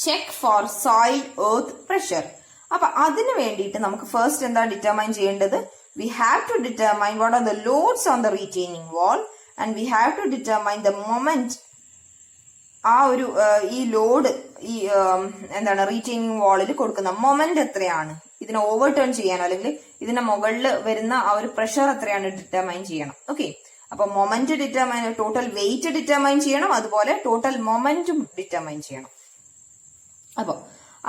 check for soil earth pressure. അപ്പൊ അതിന് വേണ്ടിയിട്ട് നമുക്ക് ഫസ്റ്റ് എന്താ ഡിറ്റർമൈൻ ചെയ്യേണ്ടത്? We have to determine what are the loads on the retaining wall and we have to determine the moment. ആ ഒരു ഈ ലോഡ് ഈ എന്താണ് റീറ്റെയിനിങ് വാളിൽ കൊടുക്കുന്ന മൊമെന്റ് എത്രയാണ്, ഇതിനെ ഓവർ ടേൺ ചെയ്യാനോ അല്ലെങ്കിൽ ഇതിന്റെ മുകളിൽ വരുന്ന ആ ഒരു പ്രഷർ എത്രയാണ് ഡിറ്റർമൈൻ ചെയ്യണം. ഓക്കെ, അപ്പൊ moment determine, total wait determine ചെയ്യണം, അതുപോലെ ടോട്ടൽ മൊമെന്റും ഡിറ്റർമൈൻ ചെയ്യണം. അപ്പൊ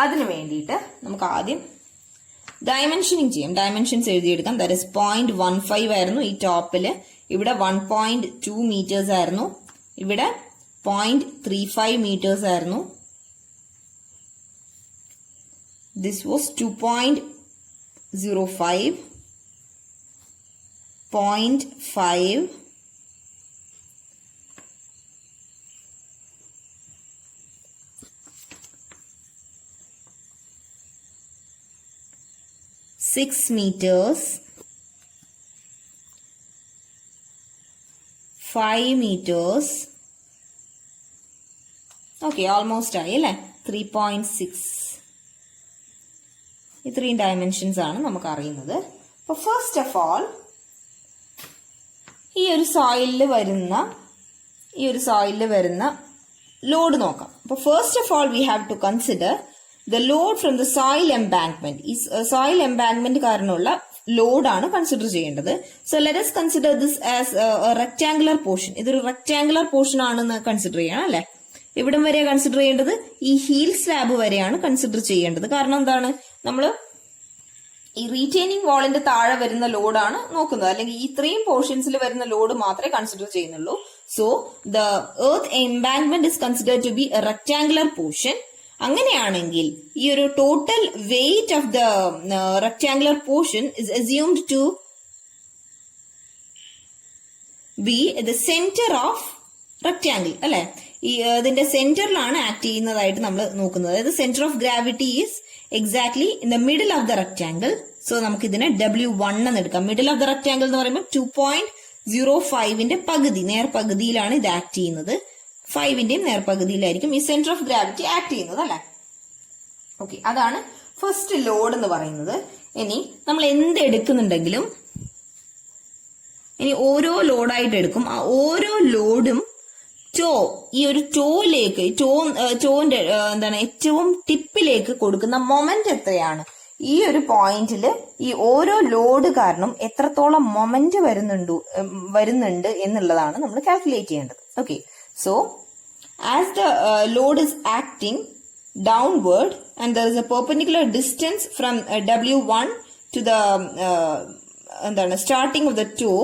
അതിനു വേണ്ടിയിട്ട് നമുക്ക് ആദ്യം ഡയമെൻഷനിങ് ചെയ്യാം. ഡയമെൻഷൻസ് എഴുതിയെടുക്കാം. ദാറ്റ് ഇസ് 0.15 ആയിരുന്നു ഈ ടോപ്പില്, ഇവിടെ 1.2 മീറ്റേഴ്സ് ആയിരുന്നു, ഇവിടെ 0.35 meters ആയിരുന്നു. This was 2.05, 0.5, 6 meters, 5 meters. Okay, almost ആയി അല്ലെ. 3.6. ഇത്രയും ഡയമെൻഷൻസ് ആണ് നമുക്ക് അറിയുന്നത്. അപ്പൊ ഫസ്റ്റ് ഓഫ് ഓൾ ഈ ഒരു സോയിലിൽ വരുന്ന ലോഡ് നോക്കാം. അപ്പൊ first of all we have to consider the load from the soil embankment. ഈ സോയിൽ എംബാങ്ക്മെന്റ് കാരണമുള്ള ലോഡാണ് കൺസിഡർ ചെയ്യേണ്ടത്. So let us consider this as rectangular portion. ഇതൊരു റെക്ടാംഗുലർ പോർഷൻ ആണെന്ന് കൺസിഡർ ചെയ്യണം അല്ലെ. ഇവിടം വരെയാണ് കൺസിഡർ ചെയ്യേണ്ടത്, ഈ ഹീൽ സ്ലാബ് വരെയാണ് കൺസിഡർ ചെയ്യേണ്ടത്. കാരണം എന്താണ്, നമ്മൾ ഈ റീറ്റെയിനിങ് വാളിന്റെ താഴെ വരുന്ന ലോഡാണ് നോക്കുന്നത്, അല്ലെങ്കിൽ ഇത്രയും പോർഷൻസിൽ വരുന്ന ലോഡ് മാത്രമേ കൺസിഡർ ചെയ്യുന്നുള്ളൂ. So the earth embankment is considered to be a rectangular portion. അങ്ങനെയാണെങ്കിൽ ഈ ഒരു total weight of the rectangular portion is assumed to be the centre of rectangle അല്ലെ. ഈ ഇതിന്റെ സെന്ററിലാണ് ആക്ട് ചെയ്യുന്നതായിട്ട് നമ്മൾ നോക്കുന്നത്. അതായത് centre of gravity is exactly in the middle of the rectangle. So നമുക്ക് ഇതിനെ W1 എന്ന് എടുക്കാം. മിഡിൽ ഓഫ് ദ റെക്ടാംഗിൾ എന്ന് പറയുമ്പോൾ 2.05ന്റെ പകുതി, നേർപകുതിയിലാണ് ഇത് ആക്ട് ചെയ്യുന്നത്. 5ന്റെയും നേർപകുതിയിലായിരിക്കും ഈ സെന്റർ ഓഫ് ഗ്രാവിറ്റി ആക്ട് ചെയ്യുന്നത് അല്ലെ. ഓക്കെ, അതാണ് ഫസ്റ്റ് ലോഡ് എന്ന് പറയുന്നത്. ഇനി നമ്മൾ എന്ത് എടുക്കുന്നുണ്ടെങ്കിലും ഇനി ഓരോ ലോഡായിട്ട് എടുക്കും. ആ ഓരോ ലോഡും ഈ ഒരു ടോയിലേക്ക്, ടോന്റെ എന്താണ് ഏറ്റവും ടിപ്പിലേക്ക് കൊടുക്കുന്ന മൊമെന്റ് എത്രയാണ്, ഈ ഒരു പോയിന്റിൽ ഈ ഓരോ ലോഡ് കാരണം എത്രത്തോളം മൊമെന്റ് വരുന്നുണ്ട് എന്നുള്ളതാണ് നമ്മൾ കാൽക്കുലേറ്റ് ചെയ്യേണ്ടത്. Okay, so as the load is acting downward and there is a perpendicular distance from W1 to the എന്താണ് starting of the toe,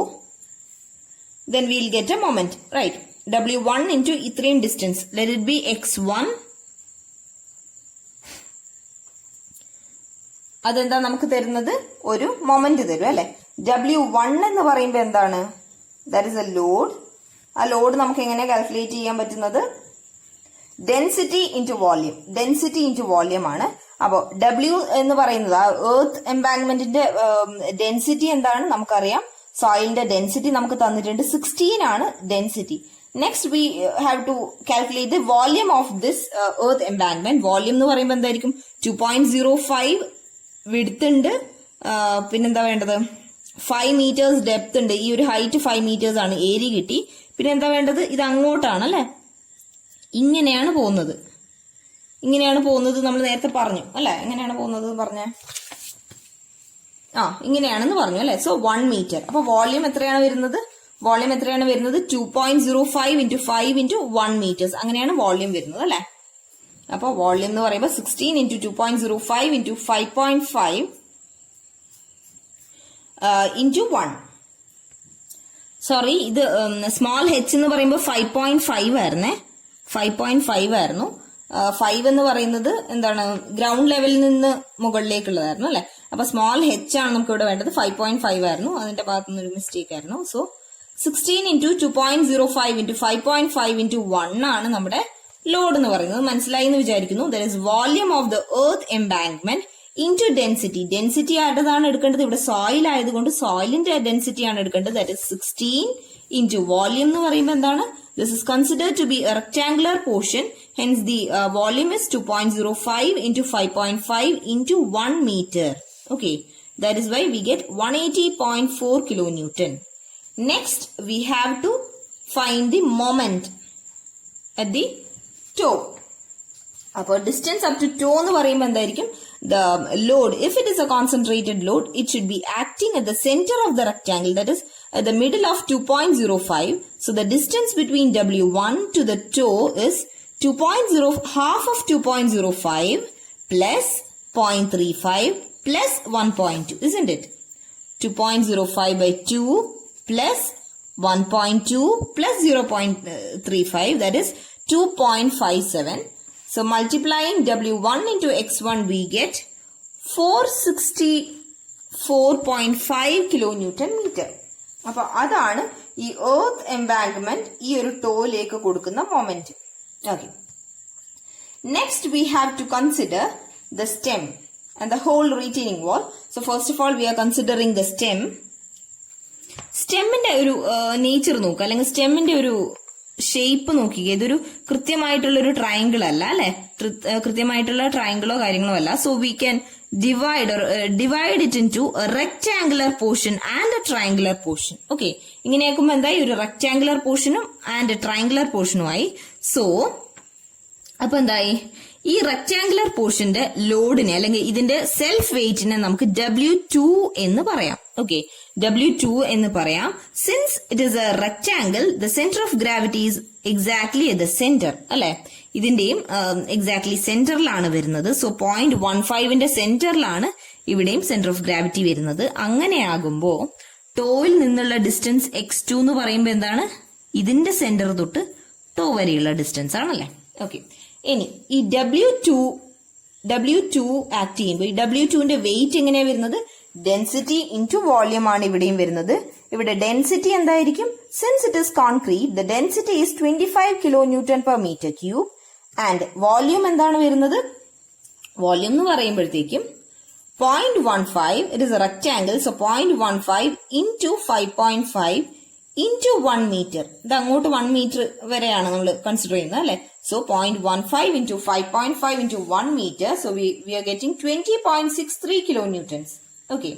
then we'll get a moment, right? W1 into ഇത്രയും distance, let it be x1. അതെന്താ നമുക്ക് തരുന്നത്, ഒരു moment തരും അല്ലെ. W1 എന്ന് പറയുമ്പോൾ എന്താണ്, ദാറ്റ് ഇസ് എ ലോഡ്. ആ ലോഡ് നമുക്ക് എങ്ങനെ കാൽക്കുലേറ്റ് ചെയ്യാൻ പറ്റുന്നത്, density into volume. Density into volume ആണ്. അപ്പോൾ W എന്ന് പറയുന്നത് ആ എർത്ത് എംബാങ്ക്മെന്റിന്റെ ഡെൻസിറ്റി എന്താണ് നമുക്കറിയാം. സോയിലിന്റെ ഡെൻസിറ്റി നമുക്ക് തന്നിട്ടുണ്ട്, 16 ആണ് density. Next we have to calculate the volume of this earth embankment. Volume എന്ന് പറയുമ്പോൾ എന്തായിരിക്കും, 2.05 വിഡ്ത്ത് ഉണ്ട്, പിന്നെന്താ വേണ്ടത്, 5 meters ഡെപ്ത് ഉണ്ട്. ഈ ഒരു ഹൈറ്റ് 5 meters ആണ്, ഏരിയ കിട്ടി. പിന്നെ എന്താ വേണ്ടത്, ഇത് അങ്ങോട്ടാണ് അല്ലെ, ഇങ്ങനെയാണ് പോകുന്നത്. നമ്മൾ നേരത്തെ പറഞ്ഞു അല്ലെ, എങ്ങനെയാണ് പോകുന്നത് പറഞ്ഞേ, ഇങ്ങനെയാണെന്ന് പറഞ്ഞു അല്ലെ. So 1 metre. അപ്പൊ വോള്യൂം എത്രയാണ് വരുന്നത്? 2.05 into 5 into 1 meters. അങ്ങനെയാണ് വോള്യൂം വരുന്നത് അല്ലെ. അപ്പൊ വോള്യൂം എന്ന് പറയുമ്പോൾ 16 into 2.05 into 5.5 into 1. സോറി, ഇത് സ്മോൾ h എന്ന് പറയുമ്പോൾ 5.5 ആയിരുന്നേ. 5.5 ആയിരുന്നു. 5 എന്ന് പറയുന്നത് എന്താണ്, ഗ്രൗണ്ട് ലെവലിൽ നിന്ന് മുകളിലേക്കുള്ളതായിരുന്നു അല്ലെ. അപ്പൊ സ്മോൾ h ആണ് നമുക്ക് ഇവിടെ വേണ്ടത്. 5.5 ആയിരുന്നു, അതിന്റെ ഭാഗത്തുനിന്ന് ഒരു മിസ്റ്റേക്ക് ആയിരുന്നു. സോ 16 into 2.05 into 5.5 into 1 ആണ് നമ്മുടെ ലോഡ് എന്ന് പറയുന്നത്. മനസ്സിലായി എന്ന് വിചാരിക്കുന്നു. There is volume of the earth embankment into density. Density ആയിട്ടാണ് എടുക്കേണ്ടത്. ഇവിടെ സോയിൽ ആയതുകൊണ്ട് സോയിലിന്റെ ഡെൻസിറ്റി ആണ് എടുക്കേണ്ടത്. ദാറ്റ് ഇസ് 16 into വോള്യൂം എന്ന് പറയുമ്പോൾ എന്താണ്, this is considered to be a rectangular portion. Hence the volume is 2.05 into 5.5 into 1 meter. Okay, that is why we get 180.4 kilonewton. Next, we have to find the moment at the toe. അപ്പോൾ distance up to to എന്ന് പറയുമ്പോൾ എന്തായിരിക്കും, the load, if it is A concentrated load, it should be acting at the centre of the rectangle, that is at the middle of 2.05. So the distance between W1 to the toe is half of 2.05 plus 0.35 plus 1.2, isn't it? 2.05 by 2 plus 1.2 plus 0.35, that is 2.57. So multiplying W1 into X1, we get 464.5 kilonewton meter. അപ്പൊ അതാണ് ഈ earth embankment ഈ ഒരു ടോയിലേക്ക് കൊടുക്കുന്ന moment. Okay, next we have to consider the stem and the whole retaining wall. So first of all we are considering the stem. സ്റ്റെമ്മിന്റെ ഒരു nature നോക്കുക, അല്ലെങ്കിൽ സ്റ്റെമ്മിന്റെ ഒരു ഷേപ്പ് നോക്കിക്കുക. ഇതൊരു കൃത്യമായിട്ടുള്ള ഒരു ട്രയാങ്കിൾ അല്ല അല്ലെ, കൃത്യമായിട്ടുള്ള ട്രയാങ്കിളോ കാര്യങ്ങളോ അല്ല. So we can divide it into a rectangular portion and a triangular portion. Okay, ഇങ്ങനെയാക്കുമ്പോ എന്തായി, ഒരു റെക്ടാംഗുലർ പോർഷനും ആൻഡ് ട്രയാംഗുലർ പോർഷനുമായി. സോ അപ്പൊ എന്തായി, ഈ റെക്ടാംഗുലർ പോർഷന്റെ ലോഡിനെ അല്ലെങ്കിൽ ഇതിന്റെ സെൽഫ് വെയിറ്റിനെ നമുക്ക് W2 എന്ന് പറയാം. ഓക്കെ, W2 എന്ന് പറയാം. Since it is A rectangle, the centre of gravity is exactly at the centre അല്ലെ. ഇതിന്റെയും എക്സാക്ട്ലി സെന്ററിലാണ് വരുന്നത്. സോ 0.15ന്റെ സെന്ററിലാണ് ഇവിടെയും സെന്റർ ഓഫ് ഗ്രാവിറ്റി വരുന്നത്. അങ്ങനെയാകുമ്പോ ടോയിൽ നിന്നുള്ള ഡിസ്റ്റൻസ് x2 എന്ന് പറയുമ്പോൾ എന്താണ്, ഇതിന്റെ സെന്റർ തൊട്ട് ടോ വരെയുള്ള ഡിസ്റ്റൻസ് ആണല്ലേ. ഓക്കെ, ഇനി ഈ W2 ആക്ട് ചെയ്യുമ്പോൾ ഈ W2ന്റെ വെയിറ്റ് എങ്ങനെയാ വരുന്നത്, ഡെൻസിറ്റി ഇൻറ്റു വോള്യൂം ആണ് ഇവിടെയും വരുന്നത്. ഇവിടെ ഡെൻസിറ്റി എന്തായിരിക്കും, since it is concrete, the density is 25 kilonewton per meter cube. And volume എന്താണ് വരുന്നത്, വോള്യൂം എന്ന് പറയുമ്പോഴത്തേക്കും 0.15, it is A rectangle. So 0.15 into 5.5 into 1 meter. ഇത് അങ്ങോട്ട് 1 meter വരെയാണ് നമ്മൾ കൺസിഡർ ചെയ്യുന്നത് അല്ലെ. So 0.15 into 5.5 into 1 meter. So we are getting 20.63 kilonewtons. Okay,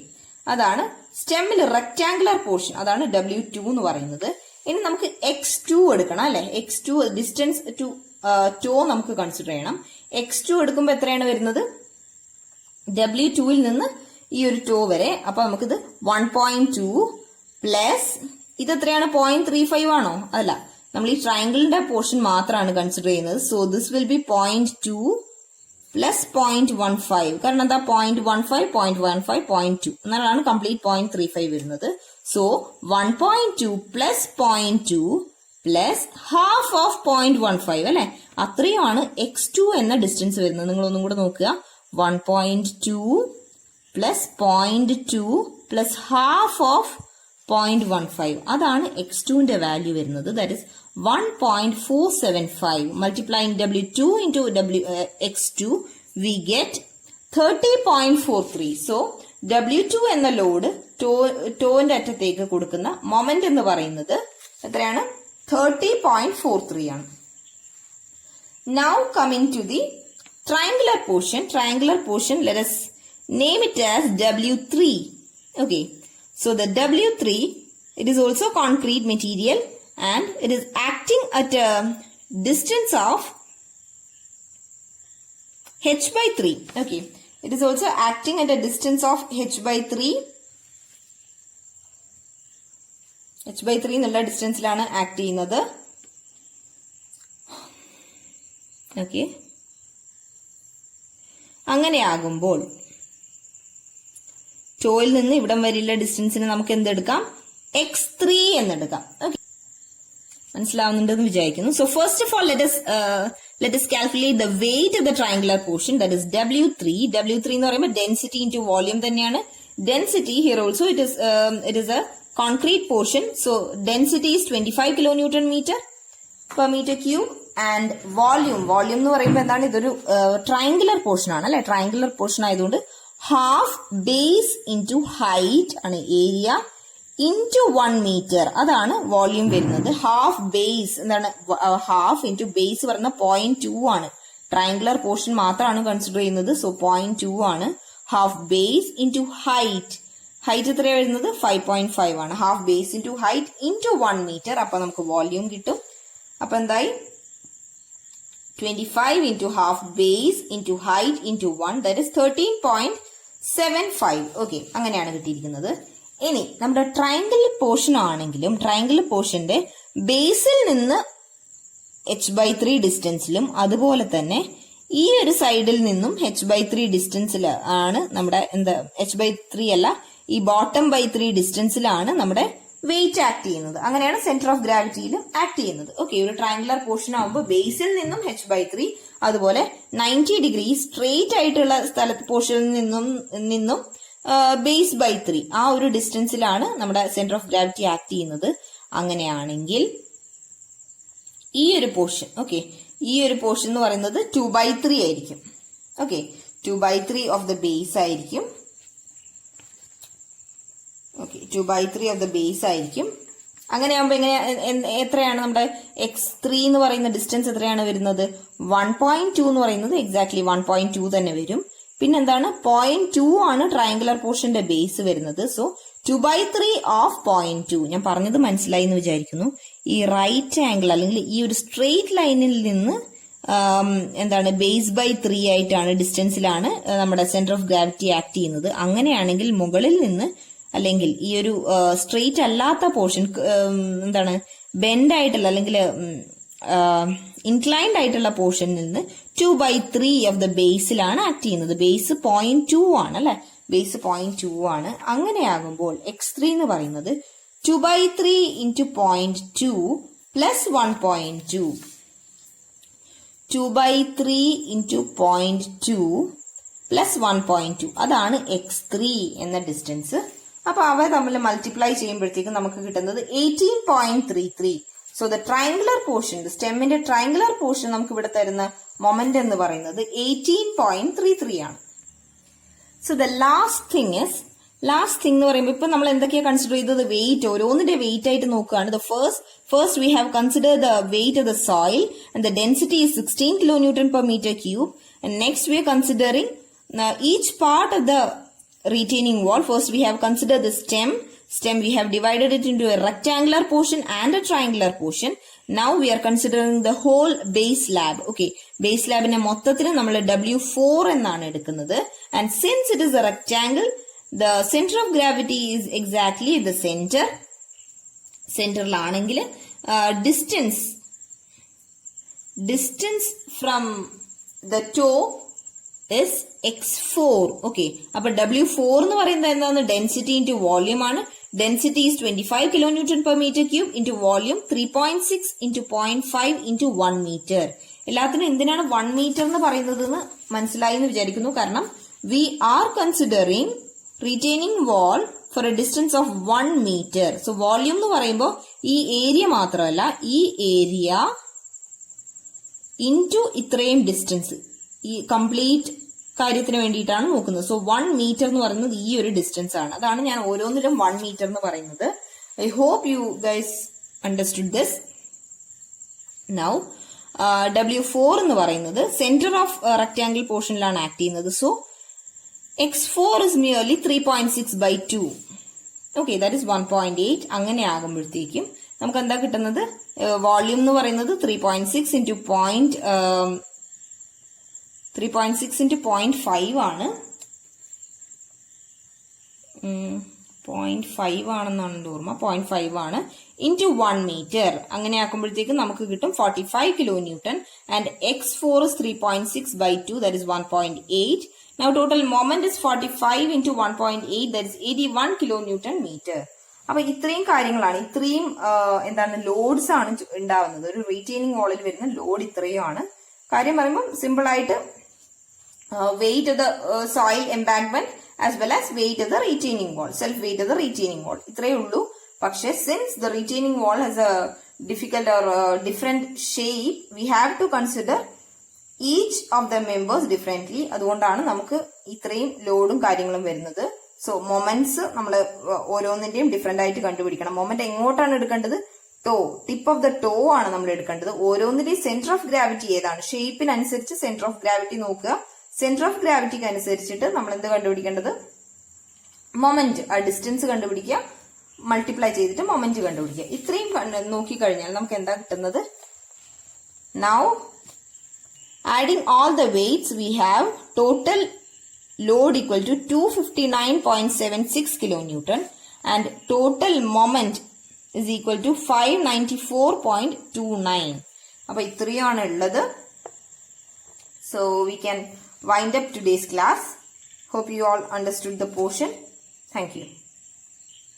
അതാണ് സ്റ്റെമ്മിൽ റെക്ടാംഗുലർ പോർഷൻ, അതാണ് W2 എന്ന് പറയുന്നത്. ഇനി നമുക്ക് X2 എടുക്കണം അല്ലെ. X2 ഡിസ്റ്റൻസ് ടു ടോ നമുക്ക് കൺസിഡർ ചെയ്യണം. X2 എടുക്കുമ്പോൾ എത്രയാണ് വരുന്നത്, W2ൽ നിന്ന് ഈ ഒരു ടോ വരെ. അപ്പൊ നമുക്കിത് 1.2 പ്ലസ് ഇത് എത്രയാണ്, 0.35 ആണോ, അല്ല, നമ്മൾ ഈ ട്രയാങ്കിളിന്റെ പോർഷൻ മാത്രമാണ് കൺസിഡർ ചെയ്യുന്നത്. So this will be 0.2 plus 0.15, കാരണം എന്താ 0.15 0.15 0.2 എന്നാലാണ് കംപ്ലീറ്റ് 0.35 വരുന്നത്. So 1.2 plus 0.2 plus half of 0.15 അല്ലെ, അത്രയുമാണ് X2 എന്ന ഡിസ്റ്റൻസ് വരുന്നത്. നിങ്ങൾ ഒന്നും കൂടെ നോക്കുക, 1.2 പ്ലസ് 0.2 പ്ലസ് ഹാഫ് ഓഫ് 0.15, അതാണ് X2ന്റെ വാല്യൂ വരുന്നത്. That is 1.475. Multiplying W2 into X2, we get 30.43. So W2 എന്ന ലോഡ് ടോന്റെ അറ്റത്തേക്ക് കൊടുക്കുന്ന മൊമെന്റ് എന്ന് പറയുന്നത് എത്രയാണ്, 30.43 ആണ്. Now coming to the triangular portion. Triangular portion, let us name it as W3. Okay, so the W3, it is also concrete material and it is acting at a distance of h by 3. Okay, It is also acting at a distance of h/3. h/3 എന്നുള്ള ഡിസ്റ്റൻസിലാണ് act ചെയ്യുന്നത്. Okay, അങ്ങനെയാകുമ്പോൾ ടോയിൽ നിന്ന് ഇവിടം വരെയുള്ള ഡിസ്റ്റൻസിന് നമുക്ക് എന്തെടുക്കാം? x3 എന്നെടുക്കാം. Okay, മനസ്സിലാവുന്നുണ്ടെന്ന് വിചാരിക്കുന്നു. So first of all let us calculate the weight of the triangular portion, that is W3. W3 എന്ന് പറയുമ്പോൾ density into volume തന്നെയാണ്. Density here also it is a concrete portion, so density is 25 kilonewton meter per meter cube. And volume എന്ന് പറയുമ്പോൾ എന്താണ്? ഇതൊരു triangular portion ആണ് അല്ലെ. Triangular portion ആയതുകൊണ്ട് ഹാഫ് ബേസ് ഇൻറ്റു ഹൈറ്റ് ആണ് ഏരിയ ഇൻറ്റു 1 മീറ്റർ, അതാണ് വോള്യൂം വരുന്നത്. ഹാഫ് ബേസ് എന്താണ്? ഹാഫ് ഇൻറ്റു ബേസ് പറയുന്ന 0.2 ആണ്. ട്രയാങ്കുലർ പോർഷൻ മാത്രമാണ് കൺസിഡർ ചെയ്യുന്നത്. സോ 0.2 ആണ്. Half base into height, height എത്രയാണ് വരുന്നത്? 5.5 ആണ്. Half base into height into 1 metre. അപ്പൊ നമുക്ക് വോള്യൂം കിട്ടും. അപ്പൊ എന്തായി? 25 into half base into height into 1, that is 13.75. Okay, അങ്ങനെയാണ് കിട്ടിയിരിക്കുന്നത്. ഇനി നമ്മുടെ ട്രയാങ്കുലർ പോർഷൻ ആണെങ്കിലും ട്രയാങ്കുലർ പോർഷന്റെ ബേസിൽ നിന്ന് h/3 ഡിസ്റ്റൻസിലും അതുപോലെ തന്നെ ഈ ഒരു സൈഡിൽ നിന്നും h/3 ഡിസ്റ്റൻസിൽ ആണ് നമ്മുടെ h/3 അല്ല, ഈ ബോട്ടം ബൈ 3 ഡിസ്റ്റൻസിലാണ് നമ്മുടെ വെയിറ്റ് ആക്ട് ചെയ്യുന്നത്. അങ്ങനെയാണ് സെന്റർ ഓഫ് ഗ്രാവിറ്റിയിലും ആക്ട് ചെയ്യുന്നത്. ഓക്കെ, ഒരു ട്രയാങ്കുലർ പോർഷൻ ആകുമ്പോൾ ബേസിൽ നിന്നും h/3, അതുപോലെ 90 ഡിഗ്രി സ്ട്രെയിറ്റ് ആയിട്ടുള്ള പോർഷനിൽ നിന്നും ബേസ് ബൈ 3 ആ ഒരു ഡിസ്റ്റൻസിലാണ് നമ്മുടെ സെന്റർ ഓഫ് ഗ്രാവിറ്റി ആക്ട് ചെയ്യുന്നത്. അങ്ങനെയാണെങ്കിൽ ഈ ഒരു പോർഷൻ, ഓക്കെ, ഈ ഒരു പോർഷൻ എന്ന് പറയുന്നത് 2/3 ആയിരിക്കും. ഓക്കെ, 2/3 ഓഫ് ദ ബേസ് ആയിരിക്കും. ഓക്കെ, 2/3 ഓഫ് ദ ബേസ് ആയിരിക്കും. അങ്ങനെയാകുമ്പോൾ എത്രയാണ് നമ്മുടെ x3 എന്ന് പറയുന്ന ഡിസ്റ്റൻസ് എത്രയാണ് വരുന്നത്? 1.2 എന്ന് പറയുന്നത് എക്സാക്ട്ലി 1.2 തന്നെ വരും. പിന്നെന്താണ്? 0.2 ആണ് ട്രയാങ്കുലർ പോർഷന്റെ ബേസ് വരുന്നത്. So 2/3 of 0.2. ഞാൻ പറഞ്ഞത് മനസ്സിലായി എന്ന് വിചാരിക്കുന്നു. ഈ റൈറ്റ് ആംഗിൾ അല്ലെങ്കിൽ ഈ ഒരു സ്ട്രെയിറ്റ് ലൈനിൽ നിന്ന് എന്താണ് ബേസ് ബൈ 3 ആയിട്ടാണ് ഡിസ്റ്റൻസിലാണ് നമ്മുടെ സെന്റർ ഓഫ് ഗ്രാവിറ്റി ആക്ട് ചെയ്യുന്നത്. അങ്ങനെയാണെങ്കിൽ മുകളിൽ നിന്ന് അല്ലെങ്കിൽ ഈ ഒരു സ്ട്രെയിറ്റ് അല്ലാത്ത പോർഷൻ എന്താണ് ബെൻഡ് ആയിട്ടുള്ള അല്ലെങ്കിൽ ഇൻക്ലൈൻഡ് ആയിട്ടുള്ള പോർഷനിൽ നിന്ന് 2/3 ഓഫ് ദ ബേസിലാണ് ആക്ട് ചെയ്യുന്നത്. ബേസ് 0.2 ആണ് അല്ലെ, ബേസ് 0.2 ആണ്. അങ്ങനെയാകുമ്പോൾ x3 എന്ന് പറയുന്നത് 2/3 into 0.2 plus 1.2. 2/3 into 0.2 plus 1.2 അതാണ് x3 എന്ന ഡിസ്റ്റൻസ്. അപ്പൊ അവ തമ്മിൽ മൾട്ടിപ്ലൈ ചെയ്യുമ്പോഴത്തേക്കും നമുക്ക് കിട്ടുന്നത് 18.33. സോ ദ ട്രയാങ്കുലർ പോർഷൻ, സ്റ്റെമ്മിന്റെ ട്രയാങ്കുലർ പോർഷൻ നമുക്ക് ഇവിടെ തരുന്ന മൊമെന്റ് എന്ന് പറയുന്നത് 18.33 ആണ്. സോ ദ ലാസ്റ്റ് തിങ് എന്ന് പറയുമ്പോൾ ഇപ്പൊ നമ്മൾ എന്തൊക്കെയാ കൺസിഡർ ചെയ്തത്? വെയിറ്റ്, ഓരോന്നിന്റെ വെയിറ്റ് ആയിട്ട് നോക്കുകയാണ്. First we have consider the wait of the soil and the density is 16 kilonewton per meter cube. And next we are considering each part of the retaining wall. First we have considered the stem we have divided it into a rectangular portion and a triangular portion. Now we are considering the whole base slab. Okay, base slab നെ മൊത്തത്തിൽ നമ്മൾ W4 എന്നാണ് എടുക്കുന്നത്. And since it is a rectangle, the center of gravity is exactly the center. സെന്ററിലാണെങ്കിൽ distance from the toe is x4. Okay, അപ്പൊ W4 എന്ന് പറയുന്നത് എന്താണ്? Density into volume ആണ്. Density is 25 kilonewton per meter cube into volume 3.6 into 0.5 into 1 meter. എല്ലാത്തിനും എന്തിനാണ് 1 meter എന്ന് പറയുന്നത് എന്ന് മനസ്സിലായി എന്ന് വിചാരിക്കുന്നു. കാരണം we are considering retaining wall for a distance of 1 meter. So volume എന്ന് പറയുമ്പോൾ ഈ ഏരിയ മാത്രമല്ല, ഈ ഏരിയ ഇൻറ്റു ഇത്രയും ഡിസ്റ്റൻസ്, ഈ കംപ്ലീറ്റ് കാര്യത്തിന് വേണ്ടിയിട്ടാണ് നോക്കുന്നത്. സോ 1 meter എന്ന് പറയുന്നത് ഈ ഒരു ഡിസ്റ്റൻസ് ആണ്. അതാണ് ഞാൻ ഓരോന്നിലും 1 meter എന്ന് പറയുന്നത്. I hope you guys understood this. Now W4 എന്ന് പറയുന്നത് സെന്റർ ഓഫ് റെക്ടാംഗിൾ പോർഷനിലാണ് ആക്ട് ചെയ്യുന്നത്. So x4 is merely 3.6/2. Okay, that is 1.8. അങ്ങനെ ആകുമ്പോഴത്തേക്കും നമുക്ക് എന്താ കിട്ടുന്നത്? വോള്യൂം എന്ന് പറയുന്നത് 3.6 into 0.5 ആണ്. 0.5 ആണെന്നാണ് എൻ്റെ ഓർമ്മ. 0.5 ആണ് ഇൻറ്റു 1 മീറ്റർ. അങ്ങനെ ആക്കുമ്പോഴത്തേക്ക് നമുക്ക് കിട്ടും 45 kilo newton. And x4 is 3.6 by 2, that is 1.8. Now total moment is 45 into 1.8, that is 81 kilo newton metre. അപ്പൊ ഇത്രയും കാര്യങ്ങളാണ്, ഇത്രയും എന്താണ് ലോഡ്സ് ആണ് ഉണ്ടാവുന്നത്. ഒരു റീറ്റെയിനിങ് വാളിൽ വരുന്ന ലോഡ് ഇത്രയും ആണ്. കാര്യം പറയുമ്പോൾ സിമ്പിൾ ആയിട്ട് wait of the soil embankment as well as weight of the retaining wall, self weight of the retaining wall. ഇത്രയേ ഉള്ളൂ. പക്ഷെ since the retaining wall has a difficult or different shape, we have to consider each of the members differently. അതുകൊണ്ടാണ് നമുക്ക് ഇത്രയും ലോഡും കാര്യങ്ങളും വരുന്നത്. So moments നമ്മൾ ഓരോന്നിന്റെയും ഡിഫറെന്റ് ആയിട്ട് കണ്ടുപിടിക്കണം. മൊമെന്റ് എങ്ങോട്ടാണ് എടുക്കേണ്ടത്? Toe, tip of the toe ആണ് നമ്മൾ എടുക്കേണ്ടത്. ഓരോന്നിന്റെയും സെന്റർ ഓഫ് ഗ്രാവിറ്റി ഏതാണ്? ഷേപ്പിനനുസരിച്ച് സെന്റർ ഓഫ് ഗ്രാവിറ്റി നോക്കുക. സെന്റർ ഓഫ് ഗ്രാവിറ്റിക്ക് അനുസരിച്ചിട്ട് നമ്മൾ എന്ത് കണ്ടുപിടിക്കേണ്ടത്? മൊമെന്റ്, ആ ഡിസ്റ്റൻസ് കണ്ടുപിടിക്കുക, മൾട്ടിപ്ലൈ ചെയ്തിട്ട് മൊമെന്റ് കണ്ടുപിടിക്കുക. ഇത്രയും നോക്കിക്കഴിഞ്ഞാൽ നമുക്ക് എന്താ കിട്ടുന്നത്? Now adding all the weights we have total load equal to 259.76 kilo newton and total moment is equal to 594.29. അപ്പൊ ഇത്രയാണ് ഉള്ളത്. So we can wind up today's class. Hope you all understood the portion. Thank you.